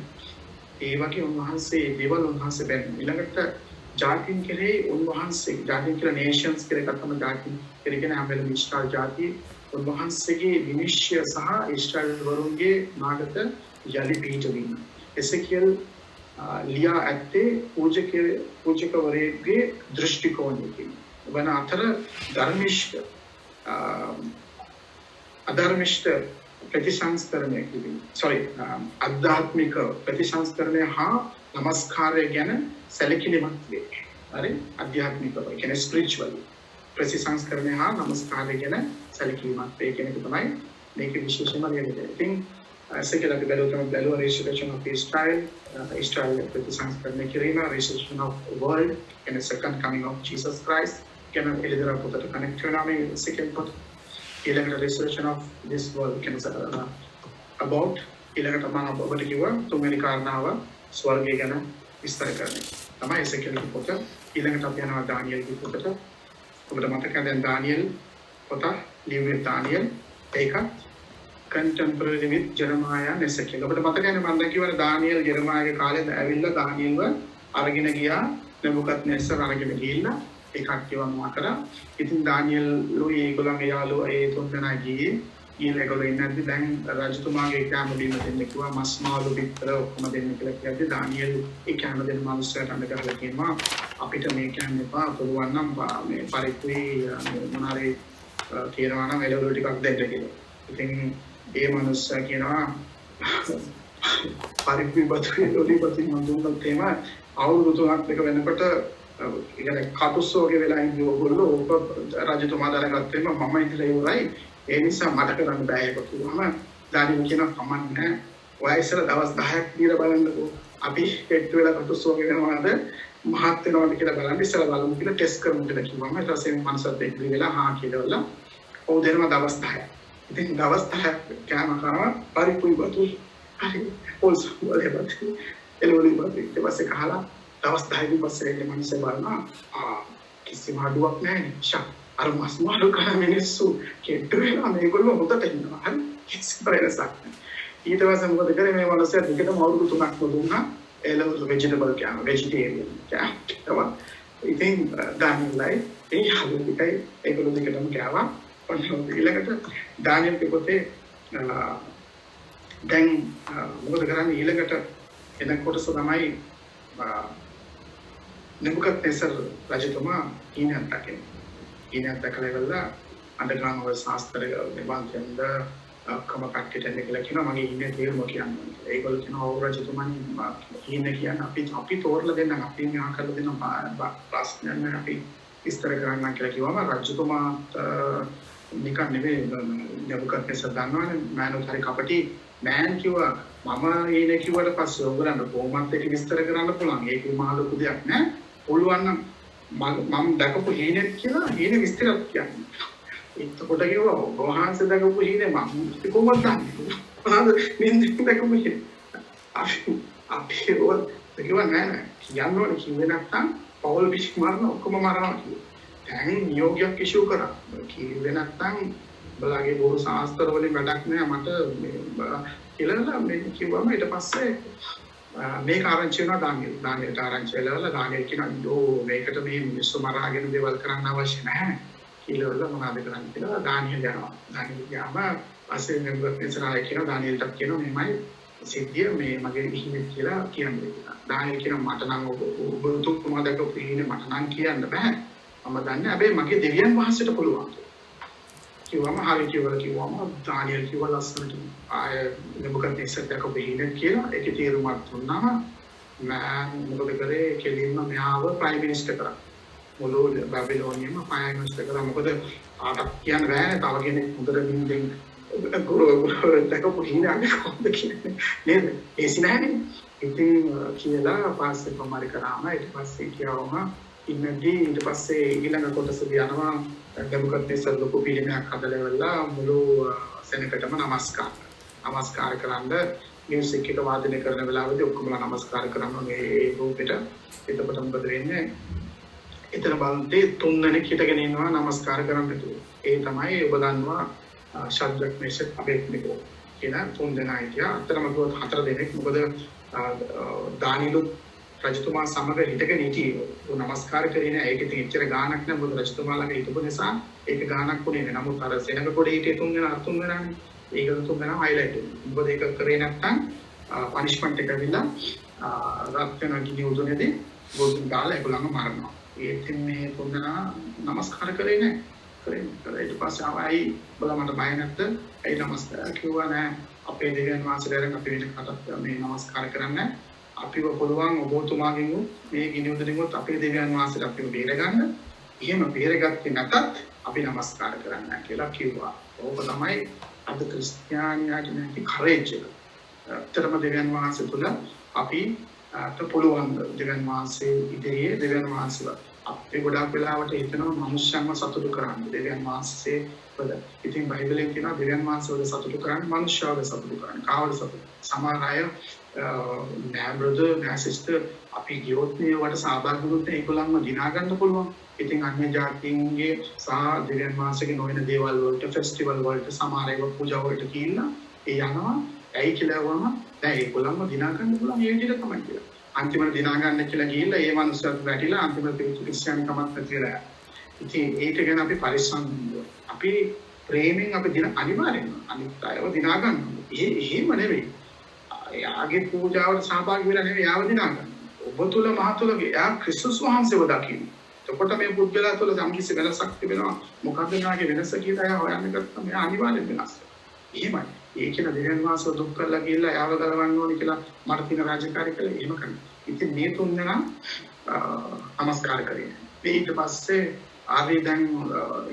ඒ වගේ උන්වහන්සේ දේවල් උන්වහන්සේ බැලුවා. ඊළඟට ජාතින් කෙරේ උන්වහන්සේ ජාතින් කියලා නේෂන්ස් කෙරේ කතම ජාතින් කෙරේ කියන හැම වෙලම ඉස්රායල් ජාතිය උන්වහන්සේගේ විනිශ්චය සහ ඉස්රායල් වරුන්ගේ නාගත යලි පිහිටවීම. එසේකියල් ලියා ඇත්තේ පූජකවරයෙකුගේ දෘෂ්ටි කෝණයකින්. වන අතර ධර්මිෂ්ඨ අධර්මිෂ්ඨ ප්‍රතිසංස්කරණය කිරීම. අධ්‍යාත්මික ප්‍රතිසංස්කරණය හා නමස්කාරය ගැන සැලකිලිමත් වේ. හරි? අධ්‍යාත්මිකව කියන්නේ ස්පිරිචුවල් ප්‍රතිසංස්කරණය හා නමස්කාරය ගැන සැලකිලිමත් වේ කියන එක තමයි මේකේ විශේෂම කියන්නේ. ඉතින් Ezekiel අපි බැලුවා restoration of Israel, Israel ප්‍රතිසංස්කරණය කිරීම, restoration of world and the second coming of Jesus Christ. කියන එළිදරව් පොතට කනෙක්ට් වෙනවා මේ Ezekiel පොත. ඊළඟට restoration of this world කියන about ඊළඟට මම ඔබට කිව්වා තුන්වෙනි කාරණාව ස්වර්ගය ගැන විස්තර කරන්නේ. තමයි Ezekiel පොත. ඊළඟට අපි යනවා දානියෙල් පොතට. ඔබට මතකද දානියෙල් පොත ලියුවේ දානියෙල් ඒක contemporary with Jeremiah and Ezekiel. ඔබට මතකයි මම දැන් කිව්වනේ දානියෙල් ජෙරමායාගේ කාලේ ඇවිල්ලා දානියෙල්ව අරගෙන ගියා නෙබුකද්නෙස්සර් අරගෙන ගිහිල්ලා ඒ කට්ටියව මොනවා කරා. ඉතින් දානියෙල්ලෝ ඒගොල්ලන්ගේ යාළුවෝ ඒ තුන් දෙනා ගියේ. ඊළඟට ඉන්නත් දැන් රජතුමාගේ කැම දීම දෙන්න කිව්වා මස් මාළු පිටර ඔක්කොම දෙන්න කියලා කිව්වා. දානියෙල් ඒ කැම දෙන මිනිස්සුන්ට අඬ ගහලා කියනවා අපිට මේ කැම එපා පුළුවන් නම් මේ පරිප්පුයි මොනාරේ තියනවා නම් එළවලු ටිකක් දෙන්න කියලා. ඉතින් ඒ මිනිස්සු කියනවා පරිප්පුයි බතුයි ඔලිපති මන් දුන්නත් එහෙම අවුරුදු 3ක් දෙක වෙනකොට ඉතින් කටුස්සෝගේ වෙලා ඉන්නේ ඕගොල්ලෝ ඕක රජතුමා දාලා මම ඉඳලා ඉවරයි ඒ නිසා මට කරන්න බෑ ඒක කිව්වම දානියෙල් කියනවා කමන්නේ ඔය ඉස්සර දවස් 10ක් දීලා බලන්නකෝ අපි හෙට් වෙලා කටුස්සෝගේ වෙනවද මහත් වෙනවද කියලා බලන්න ඉස්සර බලමු කියලා ටෙස්ට් කරමු කියලා කිව්වම ඊට පස්සේ මනසත් එක්ක වෙලා හා කියලා ඔව් දෙනවා දවස් 10ක් ඉතින් දවස් 10ක් කෑම කරනවා පරිප්පුයි බතුයි හරි පොල්ස් වලේවත් එළවලු බතුයි ඊට පස්සේ කහලා දවස් 10කින් පස්සේ ඒ මිනිස්සේ බලනවා කිසිම අඩුවක් නැහැ ෂා අර මස් මාළු කන මිනිස්සු කෙට්ටු වෙනවා මේගොල්ලෝ හොදට ඉන්නවා හරි කිසිම වෙනසක් නැහැ ඊට පස්සේ මොකද කරේ මේ මිනිස්සයා දෙකටම අවුරුදු 3ක් දුන්නා A-level vegetable කෑම vegetarian කෑම ඉතින් දානියල්ලයි ඒ හදේකයි ඒගොල්ලෝ දෙකටම කෑවා ඊළඟට දානියල් පොතේ දැන් මොකද කරන්නේ ඊළඟට එන කොටස තමයි නෙබුකද්නෙසර් රජතුමා ඊනත් දකින්නේ. ඊනත් දැකලා ඉවරලා අන්ඩර්ග්‍රවුන්ඩ් වල ශාස්ත්‍ර නිබන්ධයෙන්ද කම කට්ටියට එන්න කියලා කියනවා මගේ ඊනේ තේරුම කියන්නේ. ඒගොල්ලෝ කියනවා ඔව් රජතුමනි ඊනේ කියන්නේ අපි තෝරලා දෙන්නම් අපි මෙහා කරලා දෙනවා ප්‍රශ්න අපි විස්තර කරන්න කියලා කිව්වම රජතුමාට නිකන් නෙවෙයි නෙබුකද්නෙසර් දන්නවනේ මෑනුත් හරි කපටි මෑන් කිව්වා මම ඊනේ කිව්වට පස්සේ ඔයගොල්ලන්ට කොහොමද ඒක විස්තර කරන්න පුළුවන් ඒක මහ ලොකු දෙයක් නෑ පුළුවන් නම් මම දැකපු හීනෙත් කියලා හීනේ විස්තරයක් කියන්නේ. එතකොට කිව්වා ඔබ වහන්සේ දැකපු හීනේ මම කොහොමද දන්නේ? මොනවාද නින්ද දැකපු හීනේ? අපි කිව්වා නෑ කියන්න ඕනේ කිව්වේ නැත්තම් පවුල් පිස්සු මරන ඔක්කොම මරනවා කිව්වා. දැන් නියෝගයක් ඉෂුව කරා. කිව්වේ නැත්තම් බලගේ බොරු ශාස්ත්‍ර වලින් වැඩක් නෑ මට කියලා මේ කිව්වම ඊට පස්සේ මේක ආරංචි වෙනවා දානියල්ට ආරංචි වෙලා දානියල් කියනවා මේකට මේ මිනිස්සු මරාගෙන දේවල් කරන්න අවශ්‍ය නැහැ කියලා මොනවද කරන්නේ කියලා දානියල් යනවා දානියල් ගියාම පස්සේ නෙබුකද්නෙසර් කියනවා දානියල්ට කියනවා මෙමය සිද්ධිය මේ මගේ ඉහිමෙත් කියලා කියන්නේ දානියල් කියනවා මට නම් ඔබ තුමා දැකපු ඉහිනේ මට නම් කියන්න බෑ මම දන්නේ හැබැයි මගේ දෙවියන් වහන්සේට පුළුවන් කිව්වම හරි කිව්වම දානියල් කිව්වා ලස්සනට ආය නෙබුකද්නෙසර් දැකපු ඉහිනේ කියලා ඒකේ තේරුමක් දුන්නාම මම මොකද කරේ කෙලින්ම මෙයාව ප්‍රයිම් මිනිස්ටර් කරා මුළු බැබිලෝනියම ප්‍රයිම් මිනිස්ටර් කරා මොකද ආටක් කියන්න බෑ තව කෙනෙක් හොඳට බින්දෙන් දැකපු ඉහිනේ කොහොමද කියන්නේ නේද ඒසි නැහැනේ ඉතින් කියලා පස්සේ කොමාරි කරාම ඊට පස්සේ කියවම ඉන්නදී ඊට පස්සේ ඊළඟ කොටසදී යනවා නෙබුකද්නෙසර් ලොකු පිළිමයක් හදලා ඉවරලා මුළු සෙනගටම නමස්කාර කරන්න මියුසික් එක වාදනය කරන වෙලාවදී ඔක්කොම නමස්කාර කරනවා මේ රූපෙට එතකොට මොකද වෙන්නේ එතන බලද්දී තුන්දෙනෙක් හිටගෙන ඉන්නවා නමස්කාර කරන්න කියලා ඒ තමයි ඔබ දන්නවා ශද්‍රක් මේෂක් අබේද්නෙගෝ කියන තුන්දෙනා හිටියා අතරම ගොත් හතර දෙනෙක් මොකද දානියල් රජතුමා සමග හිටගෙන හිටියේ නමස්කාර කරේ නෑ ඒක ඉතින් එච්චර ගාණක් නෑ මොකද රජතුමා ළඟ හිටපු නිසා ඒක ගාණක් උනේ නෑ නමුත් අර සෙනඟ පොඩේ හිටියේ තුන්දෙනානේ ඒක තුන්දෙනා හයිලයිට් වෙනවා මොකද ඒක කරේ නැත්නම් පනිෂ්මන්ට් එක ඇවිල්ලා රත් වෙන ගිනි උදුනේදී ගොඩින් ගාලා ඒගොල්ලන්ව මරනවා ඒත් මේ තුන්දෙනා නමස්කාර කරේ නෑ ඊට පස්සේ ආවයි බලලා මට බය නැත්ද ඒ නමස්කාර කිව්වා නෑ අපේ දෙවියන් වහන්සේලාට අපි වෙන කටත් මේ නමස්කාර කරන්නේ අපිව පුළුවන් ඔබතුමාගෙන් මේ ගිනි උදුනින්වත් අපේ දෙවියන් වහන්සේට අපිව බේරගන්න එහෙම බේරගත්තේ නැතත් අපි නමස්කාර කරන්න කියලා කිව්වා ඕක තමයි අද ක්‍රිස්තියානියාගේ නැති කරේජ් එක. ඇත්තටම දෙවියන් වහන්සේ තුල අපි පුළුවන් දෙවියන් වහන්සේ ඉදිරියේ දෙවියන් වහන්සේලා අපි ගොඩාක් වෙලාවට හිතනවා මනුෂ්‍යයන්ව සතුටු කරන්න දෙවියන් වහන්සේ වල. ඉතින් බයිබලයේ කියනවා දෙවියන් වහන්සේ වල සතුටු කරන්න මනුෂ්‍යයව සතුටු කරන්න. කාවද සතුටු? සමහර අය නෑ බ්‍රදර් නෑ සිස්ටර් අපි ගියොත් මේවට සහභාගී වුණොත් ඒගොල්ලන්ව දිනා ගන්න පුළුවන්. ඉතින් අන්‍ය ජාතීන්ගේ සහ දෙවියන් වහන්සේගේ නොවන දේවල් වලට ෆෙස්ටිවල් වලට සමහර ඒවා පූජා වලට කියලා ඒ යනවා. ඇයි කියලා වම දැන් ඒගොල්ලන්ව දිනා ගන්න පුළුවන් ඒ විදිහට තමයි කියලා. අන්තිමට දිනා ගන්න කියලා ගිහිල්ලා ඒ මනුස්සයත් වැටිලා අන්තිමට ක්‍රිස්තියානි කමක් නැතිලා. ඉතින් ඒක ගැන අපි පරිස්සම් වෙන්න අපි ප්‍රේමෙන් අපි දින අනිවාර්යෙන්ම අනිත් අයව දිනා ගන්නවා. එහෙම නෙවෙයි. යාගේ පූජාවට සහභාගී වෙලා නෙවෙයි යාව දිනා ගන්න. ඔබ තුල මහ තුලගේ යා ක්‍රිස්තුස් වහන්සේව දකින්න. එතකොට මේ පුද්ගලයා තුල සම්කිසි වෙනසක් තිබෙනවා. මොකද්ද නාගේ වෙනස කියලා එයා හොයන්න ගත්තා. මෙයා අනිවාර්යෙන් වෙනස්. එහෙමයි. ඒ කියන දෙවියන් වහන්සේ දුක් කරලා ගිහිල්ලා යාව ගලවන්න ඕනේ කියලා මට තියෙන රාජකාරී කළා එහෙම කරනවා. ඉතින් මේ තුන්දෙනා නමස්කාර කරේ. ඊට පස්සේ ආවේ දැන්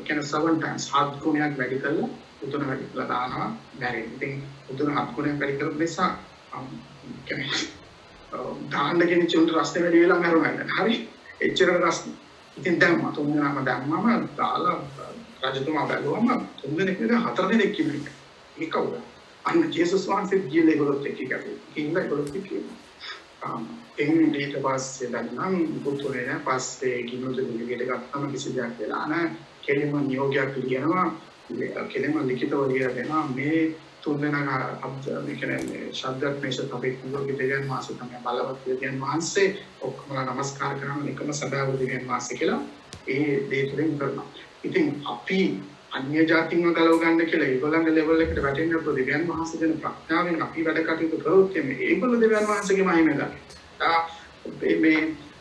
කියන 7 times හත් ගුණයක් වැඩි කළා. උතුන වැඩි කළා දානවා බැරි. ඉතින් උතුන හත් ගුණයක් වැඩි කරපු නිසා දාන්න කියන චුන්ට රස්නේ වැඩි වෙලා මරුණා. හරි. එච්චර රස්නේ. ඉතින් දැම්ම තුන්දෙනාම දැම්මම දාලා රජතුමා බැලුවම තුන්දෙනෙක් නෙවෙයි හතර දෙනෙක් කිව්වා. ඒක කවුද? අන්න ජේසුස් වහන්සේ ගිහලා ඒගොල්ලොත් එක්ක ගියා. කින්ලා ඒගොල්ලොත් එක්ක එන්නේ ඊට පස්සේ දැන් පුතුනේ නෑ පස්සේ කිනුද නිවියට ගත්තම කිසි දෙයක් වෙලා නෑ. කෙලින්ම නියෝගයක් ලියනවා. කෙලින්ම ලිඛිතව ලියලා දෙනවා මේ තුන්වෙනා මේ කියන්නේ ශබ්දත්මේශ තපෙකුගේ දෙවියන් වහන්සේ තමයි බලවත් දෙවියන් වහන්සේ ඔක්කොම නමස්කාර කරන එකම සදාව දෙවියන් වහන්සේ කියලා ඒ දේ තුලින් කරනවා. ඉතින් අපි අන්‍ය ජාතින්ව ගලව ගන්න කියලා ඒගොල්ලන්ගේ ලෙවල් එකට වැටෙන්න අපෝ දෙවියන් වහන්සේ දෙන ප්‍රඥාවෙන් අපි වැඩ කටයුතු කරොත් මේ ඒගොල්ලෝ දෙවියන් වහන්සේගේ මහිමය දකිනවා.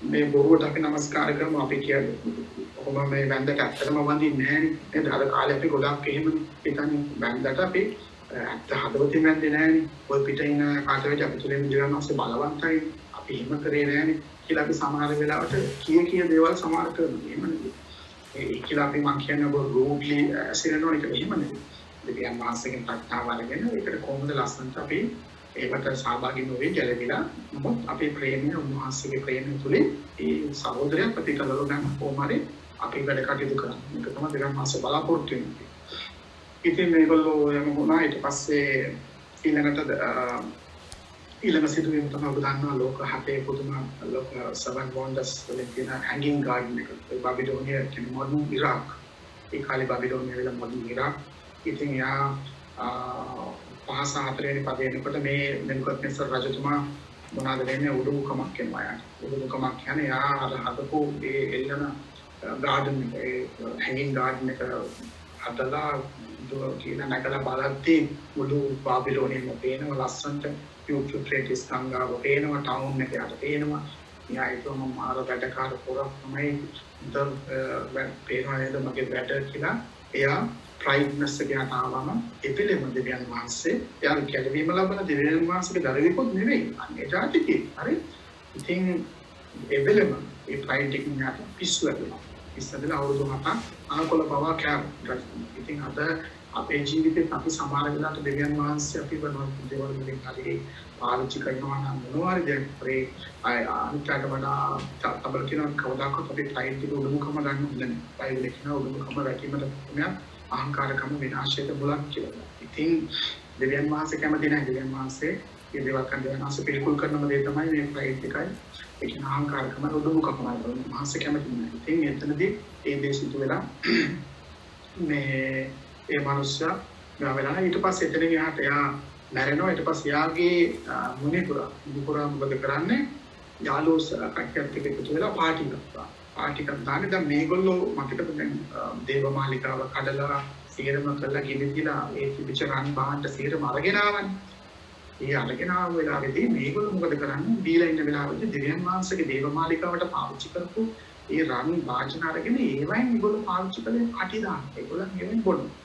මේ බොරුවට අපි නමස්කාර කරමු අපි කියන්නේ කොහොම මේ වැන්දට ඇත්තටම වඳින්නේ නැහැ නේද? අද කාලේ අපි ගොඩක් එහෙම හිතන්නේ වැන්දට අපි ඇත්ත හදවතින් වැන්දේ නැහැනේ. ඔය පිටින් ඉන්න කාටවත් අපි තුලින් දෙවියන් වහන්සේ බලවන්තයි. අපි එහෙම කරේ නැහැනේ කියලා අපි සමහර වෙලාවට කී දේවල් සමහර කරනවා. එහෙම නෙවෙයි. ඒ කියලා අපි මං කියන්නේ ඔබ රෝග්ලි ඇසිරෙනවා ඒක එහෙම නෙවෙයි. දෙවියන් වහන්සේගෙන් ප්‍රඥාව අරගෙන ඒකට කොහොමද ලස්සනට අපි ඒකට සහභාගී නොවේ ගැලවිලා නමුත් අපේ ප්‍රේමය උන්වහන්සේගේ ප්‍රේමය තුලින් ඒ සහෝදරයන් ප්‍රතිකලව ගන්න කොහොමද අපි වැඩ කටයුතු කරන්නේ. මේක තමයි දෙවියන් වහන්සේ බලාපොරොත්තු වෙන්නේ. ඉතින් මේගොල්ලෝ යම වුණා ඊට පස්සේ ඊළඟ සිදුවීම තමයි ඔබ දන්නවා ලෝක හතේ පුදුම ලෝක 7 වන්ඩර්ස් වලින් තියෙන හැංගින් ගාඩන් එක. ඒ බැබිලෝනිය කියන මොඩර්න් ඉරාක්. ඒ කාලේ බැබිලෝනිය වල මොඩර්න් ඉරාක්. ඉතින් යා පහස හතරේනි පදේනකොට මේ නෙබුකඩ්නෙසර් රජතුමා මොනවාද වෙන්නේ උඩුමුකමක් කියනවා යා. උඩුමුකමක් කියන්නේ යා අර හදපු ඒ එල්ලන ගාඩන් එක හැංගින් ගාඩන් එක හදලා කියලා නැකලා බලද්දී මුළු බැබිලෝනියම පේනවා ලස්සනට යුෆ්‍රටිස් ගංගාව පේනවා ටවුන් එක යට පේනවා. යා ඒකම මාර වැඩකාර පොරක් තමයි පේනවා නේද මගේ වැඩ කියලා. එයා ප්‍රයිඩ්නස් එක යනවාම එපිලෙම දෙවියන් වහන්සේ එයා කැළවීම ලබන දෙවියන් වහන්සේගේ දරුවෙකුත් නෙවෙයි අන්නේ ජාතිකේ. හරි. ඉතින් එපිලෙම ඒ ප්‍රයිඩ් එකකින් යට පිස්සු වෙනවා. ඉස්සෙල්ලා අවුරුදු 7ක් අනකොල පවා කෑම. ඉතින් අද අපේ ජීවිතේ අපි සමහර වෙලාවට දෙවියන් වහන්සේ අපි වුණා දේවල් වලින් හරි පාවිච්චි කරනවා නම් මොනවාරි දෙයක් ප්‍රේ අනිත්‍යයට වඩා තබල කියන කවදාකවත් අපි ප්‍රයිඩ් එක උඩුමුකම ගන්න හොඳ නැහැ. ප්‍රයිඩ් එක කියන උඩුමුකම රැකීමට තමයි අහංකාරකම විනාශයට මුලක් කියලා. ඉතින් දෙවියන් වහන්සේ කැමති නැහැ. දෙවියන් වහන්සේ මේ දේවල් කරන දෙවියන් වහන්සේ පිළිකුල් කරනම දේ තමයි මේ ප්‍රයිඩ් එකයි. ඒ කියන අහංකාරකම උඩුමුකම වහන්සේ කැමති නැහැ. ඉතින් එතනදී ඒ දේ සිදු වෙලා මේ ඒ මනුස්සයා ගාවෙලා ඊට පස්සේ එතනින් එහාට එයා මැරෙනවා. ඊට පස්සේ එයාගේ මුනිපුරා මොකද කරන්නේ? යාළුවෝ කට්ටියත් එක්ක එකතු වෙලා පාටි කරනවා. පාටි කරනදානේ දැන් මේගොල්ලෝ මතකද දැන් දේවමාලිකාව කඩලා සීරම කරලා ගෙනිදිලා ඒ තිබිච්ච රන් බාහන්ට සීරම අරගෙන ආවනේ. ඒ අරගෙන ආව වෙලාවේදී මේගොල්ලෝ මොකද කරන්නේ? දීලා ඉන්න වෙලාවේදී දෙවියන් වහන්සේගේ දේවමාලිකාවට පාවිච්චි කරපු ඒ රන් වාචන අරගෙන ඒවයින් මේගොල්ලෝ පාවිච්චි කරලා කටි දාන්න. ඒගොල්ලෝ මේවෙන් බොනවා.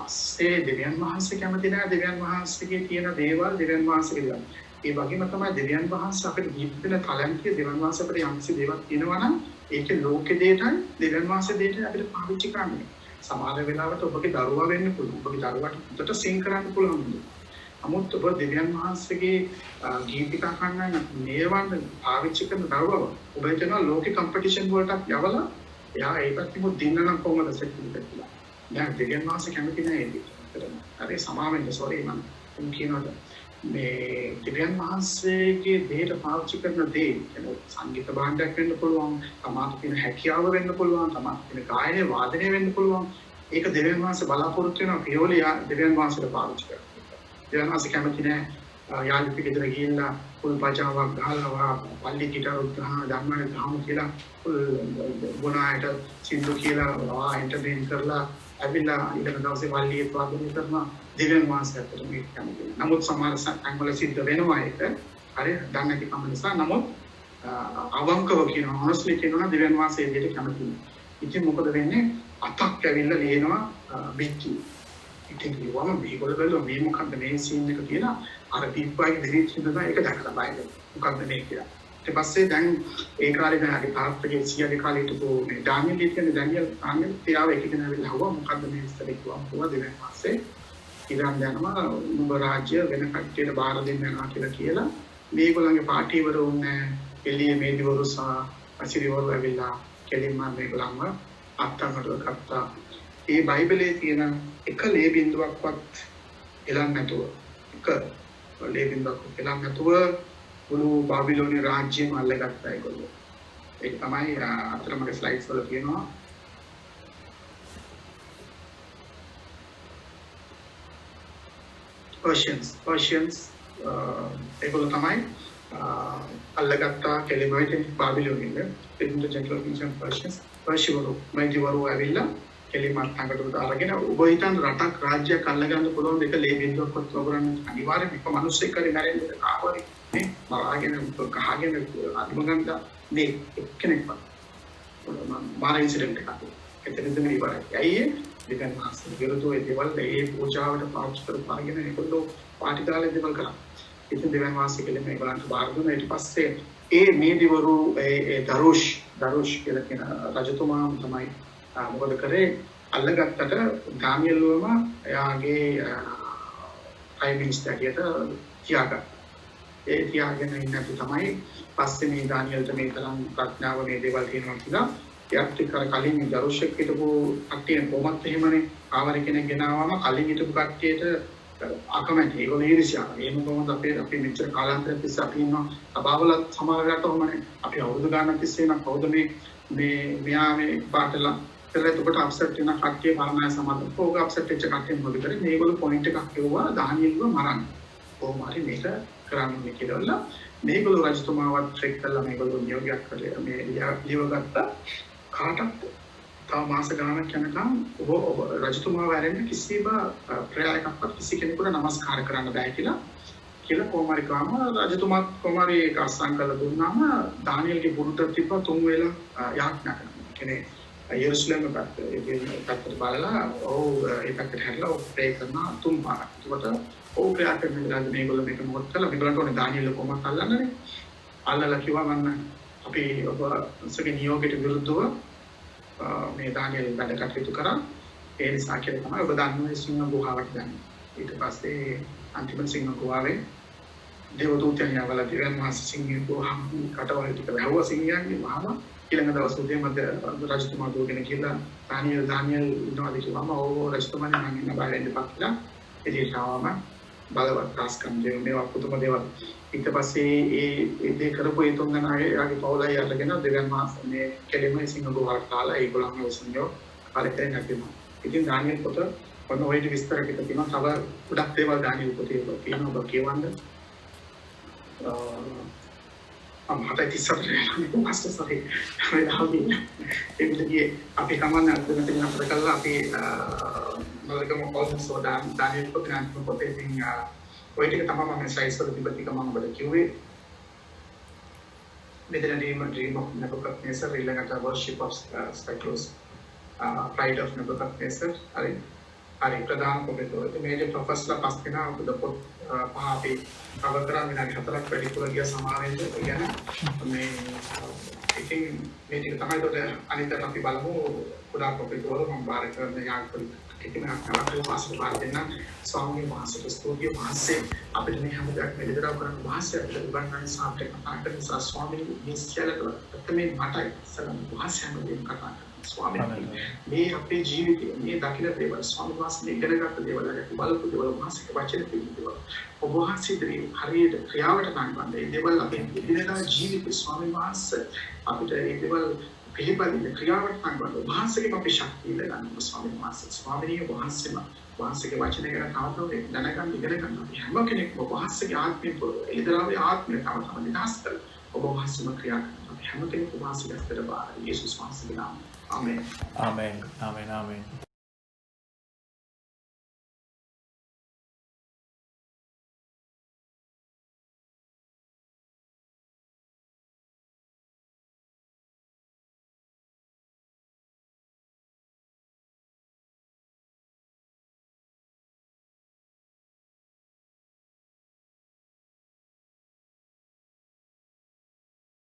පස්සේ දෙවියන් වහන්සේ කැමති නැහැ දෙවියන් වහන්සේගේ තියෙන දේවල් දෙවියන් වහන්සේගේ දේවල්. ඒ වගේම තමයි දෙවියන් වහන්සේ අපිට දීපු දෙන කලන්තිය දෙවියන් වහන්සේ අපිට යම්කිසි දේවල් තියෙනවා නම් ඒකේ ලෝකේ දෙයටයි දෙවියන් වහන්සේ දෙයට අපිට පාවිච්චි කරන්න. සමහර වෙලාවට ඔබගේ දරුවා වෙන්න පුළුවන්. ඔබගේ දරුවාට උඩට සිං කරන්න පුළුවන්. නමුත් ඔබ දෙවියන් වහන්සේගේ ගීතිකා කන්නන මේවන් පාවිච්චි කරන දරුවව ඔබ හිතනවා ලෝකේ කම්පිටිෂන් වලට යවලා එයා ඒකත් තිබු දින්න නම් කොහොමද සෙට් වෙන්නේ? දැන් දෙවියන් වහන්සේ කැමති නැහැ ඒක. හරි සමාවෙන්න සෝරි මම කියනවා මේ දෙවියන් වහන්සේගේ දෙයට පාවිච්චි කරන දේ කියන්නේ සංගීත භාණ්ඩයක් වෙන්න පුළුවන්, තමාට තියෙන හැකියාව වෙන්න පුළුවන්, තමාට තියෙන ගායනය වාදනය වෙන්න පුළුවන්. ඒක දෙවියන් වහන්සේ බලාපොරොත්තු වෙනවා පියෝලියා දෙවියන් වහන්සේට පාවිච්චි කරන්න. දෙවියන් වහන්සේ කැමති නැහැ යාළුවෙක් ගෙදර ගිහිල්ලා කුල් පජාවක් ගහලා පල්ලි ගිටාරුත් ගහන ධම්මනේ ගහමු කියලා ගුණායට සින්දු කියලා එන්ටර්ටේන් කරලා ඇවිල්ලා ඊළඟ දවසේ වල්ලියේ වාදනය කරන දෙවියන් වහන්සේට මේක කැමති. නමුත් සමහර සංකල්පවල සිද්ධ වෙනවා ඒක. හරි දන්නේ නැති කම නිසා. නමුත් අවංකව කියනවා honestly කියනවා දෙවියන් වහන්සේ දෙයට කැමති. ඉතින් මොකද වෙන්නේ? අතක් ඇවිල්ලා ලියනවා බිච්චි. ඉතින් කිව්වම මේගොල්ලෝ බැලුවා මේ මොකක්ද මේ සීන් එක කියලා අර පිප්පාගේ දෙවිත් හින්දා ඒක දැකලා බයද මොකක්ද මේ කියලා. ඊට පස්සේ දැන් ඒ කාලේ දැන් අගේ තාත්තගේ සියගේ කාලේ හිටපු මේ ඩානියල් කියන්නේ ඩානියල් තියාව එකකින් ඇවිල්ලා හුවා මොකක්ද මේ ඉස්සර කිව්වම කොහොමද දෙවියන් වහන්සේ ඉරන් යනවා නුඹ රාජ්‍ය වෙන කට්ටියට බාර දෙන්න යනවා කියලා මේගොල්ලන්ගේ පාටි වල උන්නේ එළියේ මේදිවරු සහ අසිරිවරු ඇවිල්ලා කෙලින්ම මේගොල්ලන්ව අත්තකට ගත්තා. ඒ බයිබලයේ තියෙන එක ලේ බින්දුවක්වත් එලන්න නැතුව එක ලේ බින්දුවක් එලන්න නැතුව මුළු බාබිලෝනිය රාජ්‍යම අල්ලගත්තා ඒගොල්ලෝ. ඒක තමයි අතර මගේ ස්ලයිඩ්ස් වල තියෙනවා. Persians ඒගොල්ලෝ තමයි අල්ලගත්තා කෙලිමයිට් බාබිලෝනියන් ඉතින් ජෙනරල් කිංස් පර්ෂිවරු මයිදිවරු ඇවිල්ලා කෙලිමත් අඟට අරගෙන ඔබ හිතන රටක් රාජ්‍යයක් අල්ලගන්න පුළුවන් දෙක ලේ බින්දුවක්වත් වගරන්න අනිවාර්යයෙන් එක මිනිස්සෙක් කරේ නැරෙන්නේ කාවරි නේ මරාගෙන කහගෙන අදිමගන්න මේ එක්කෙනෙක්වත් මාර ඉන්සිඩන්ට් එකක් එතනදී මේ ඉවරයි. ඇයි දෙකන් මාසෙ විරුද්ධව ඒ දේවල් ඒ පූජාවට පාවිච්චි කරපාගෙන ඒගොල්ලෝ පාටි දාලා දේවල් කරා. ඉතින් දෙවන් වාසිය කියලා මේගොල්ලන්ට බාර දුන්නා. ඊට පස්සේ ඒ මේදිවරු ඒ දරුෂ් කියලා කියන රජතුමා තමයි මොකද කරේ අල්ලගත්තට දානියෙල්වම එයාගේ ප්‍රයිම් මිනිස්ටර් කියට තියාගත්තා. ඒ තියාගෙන ඉන්නත් තමයි පස්සේ මේ දානියෙල්ට මේ තරම් ප්‍රඥාව මේ දේවල් තියෙනවා කියලා එයාට කලින් දරුෂෙක් හිටපු කට්ටිය කොහොමත් එහෙමනේ ආවර කෙනෙක් ගෙනාවම කලින් හිටපු කට්ටියට අකමැති ඒගොල්ලෝ ඊර්ෂ්‍යා. එහෙම කොහොමද අපි මෙච්චර කාලාන්තරයක් තිස්සේ අපි ඉන්නවා සභාවල සමහර වෙලාවට ඔහොමනේ අපි අවුරුදු ගානක් තිස්සේ නම් කවුද මෙයා මේ පාටලා පෙරේට කොට අප්සෙට් වෙන කට්ටිය පරණය සමාදම් පොග අප්සෙට් වෙච්ච කට්ටිය මොකද කරේ මේගොල්ලෝ පොයින්ට් එකක් කියුවා දානියෙල්ව මරන්න. කොහොම හරි මේක කරන්න කියලා මේගොල්ලෝ රජතුමාවත් ට්‍රෙක් කළා මේගොල්ලෝ නියෝගයක් කළේ මේ ලියවගත්තා කාටත් තව මාස ගානක් යනකම් ඔබ රජතුමා වරෙන්න කිසිම ප්‍රයායකක්වත් කිසි කෙනෙකුට නමස්කාර කරන්න බෑ කියලා කොමාරි කාම රජතුමාත් කොමාරි ඒක අස්සම් කරලා දුන්නාම දානියෙල්ගේ බුරුට තිබ්බ තුන් වේලා යාඥා කරනවා. කියන්නේ යෙරුසලම පැත්තට බලලා ඒ පැත්තට හැරිලා ප්‍රේ කරනවා තුන් පාරක්. ඒකට ප්‍රේ කරන විදිහට මේගොල්ලෝ මේක මොකද කළා මේගොල්ලන්ට ඕනේ දානියෙල් කොහොමද අල්ලන්නේ? අල්ලලා කිව්වා මන්න අපි ඔබගේ නියෝගයට විරුද්ධව මේ දානියෙල් වැඩ කටයුතු කරා. ඒ නිසා කියලා තමයි ඔබ දන්නේ සිංහ ගුහාවට යන්නේ. ඊට පස්සේ අන්තිම සිංහ ගුහාවේ දේවදූතයන් යවලා දිවෙන් මාස සිංහ ගුහාව කටවල ටික වැහුවා සිංහයන්ගේ මහම ඊළඟ දවස් උදේ මත රජතුමා දුවගෙන කියලා දානියෙල් ඉන්නවාද කිව්වම රජතුමානේ මම ඉන්න බාරෙන් දෙපක්ලා එදිට ආවම බලවත් තාස්කම් මේවා පුදුම දේවල්. ඊට පස්සේ ඒ දේ කරපු ඒ තුන් දෙනාගේ යාගේ පවුලයි අරගෙන දෙවන් මාස මේ කෙලිම සිංහ ගුහාවට දාලා ඒගොල්ලන්ව විසඳියෝ කාලෙකේ නැතිනවා. ඉතින් දානියෙල් පොත ඔන්න ඔය ටික විස්තර කිව්වා තියෙනවා. තව ගොඩක් දේවල් දානියෙල් පොතේ තියෙනවා ඔබ කියවන්න. මට ඉතිසරේ මාස්ටර් සරි ඒකදී අපි කමන්න අදගෙන තියෙන අපිට කළා අපි මොකදම ඔල්මෝස්ට් දානියෙල් පොතේ ඉතින් ඔය ටික තමයි මම සයිස් වල තිබ්බ ටික මම ඔබට කිව්වේ. මෙතනදී dream of Nebuchadnezzar ඊළඟට worship of Statues pride of Nebuchadnezzar හරි ප්‍රධාන පොතේ මේජර් ප්‍රොෆෙසර්ලා පස් දෙනා ඔබ පොත් පහ අපි කවර් කරා විනාඩි 4ක් වැඩිපුර ගිය සමාවෙන්න කියන මේ ඉතින් මේ ටික තමයි උඩ අනිත් අපි බලමු කුඩා පොතේ වල මම බාර කරන යාන්ත්‍රික ඉතින් අපේ මාස්ටර් බාර දෙන්න ස්වාමීන් වහන්සේට ස්තුතිය වහන්සේ අපිට මේ හැම දෙයක් මෙලිදරව් කරන වහන්සේ අපිට උගන්වන සාපේක්ෂ කතාකට නිසා ස්වාමීන් වහන්සේට මේ මතයි සලම් වහන්සේ හැමදේම කතා කරනවා. ස්වාමීන් මේ අපේ ජීවිතයේ මේ දකින දේවල් ස්වාමීන් වහන්සේ ඉගෙනගත්ත දේවල් බලපු දේවල් වහන්සේගේ වචන පිළිබඳව ඔබ වහන්සේ හරියට ක්‍රියාවට ගන්නවන්නේ මේ දේවල් අපේ ඉදිරියදා ජීවිතේ ස්වාමීන් වහන්සේ අපිට මේ දේවල් පිළිබඳව ක්‍රියාවට ගන්නවන්නේ වහන්සේගේ අපේ ශක්තිය ලැබෙනවා ස්වාමීන් වහන්සේ ස්වාමීන් වහන්සේගේ වචන ගැන තවතවත් දැනගන්න ඉගෙන ගන්න හැම කෙනෙක්ම වහන්සේගේ ආත්මය එළිදරාවේ ආත්මය තව විනාශ කරලා ඔබ වහන්සේම ක්‍රියා කරනවා හැම කෙනෙකුම වහන්සේගේ අතර බාර යේසුස් වහන්සේගේ නාමයෙන් Amen. Amen. Amen. Amen.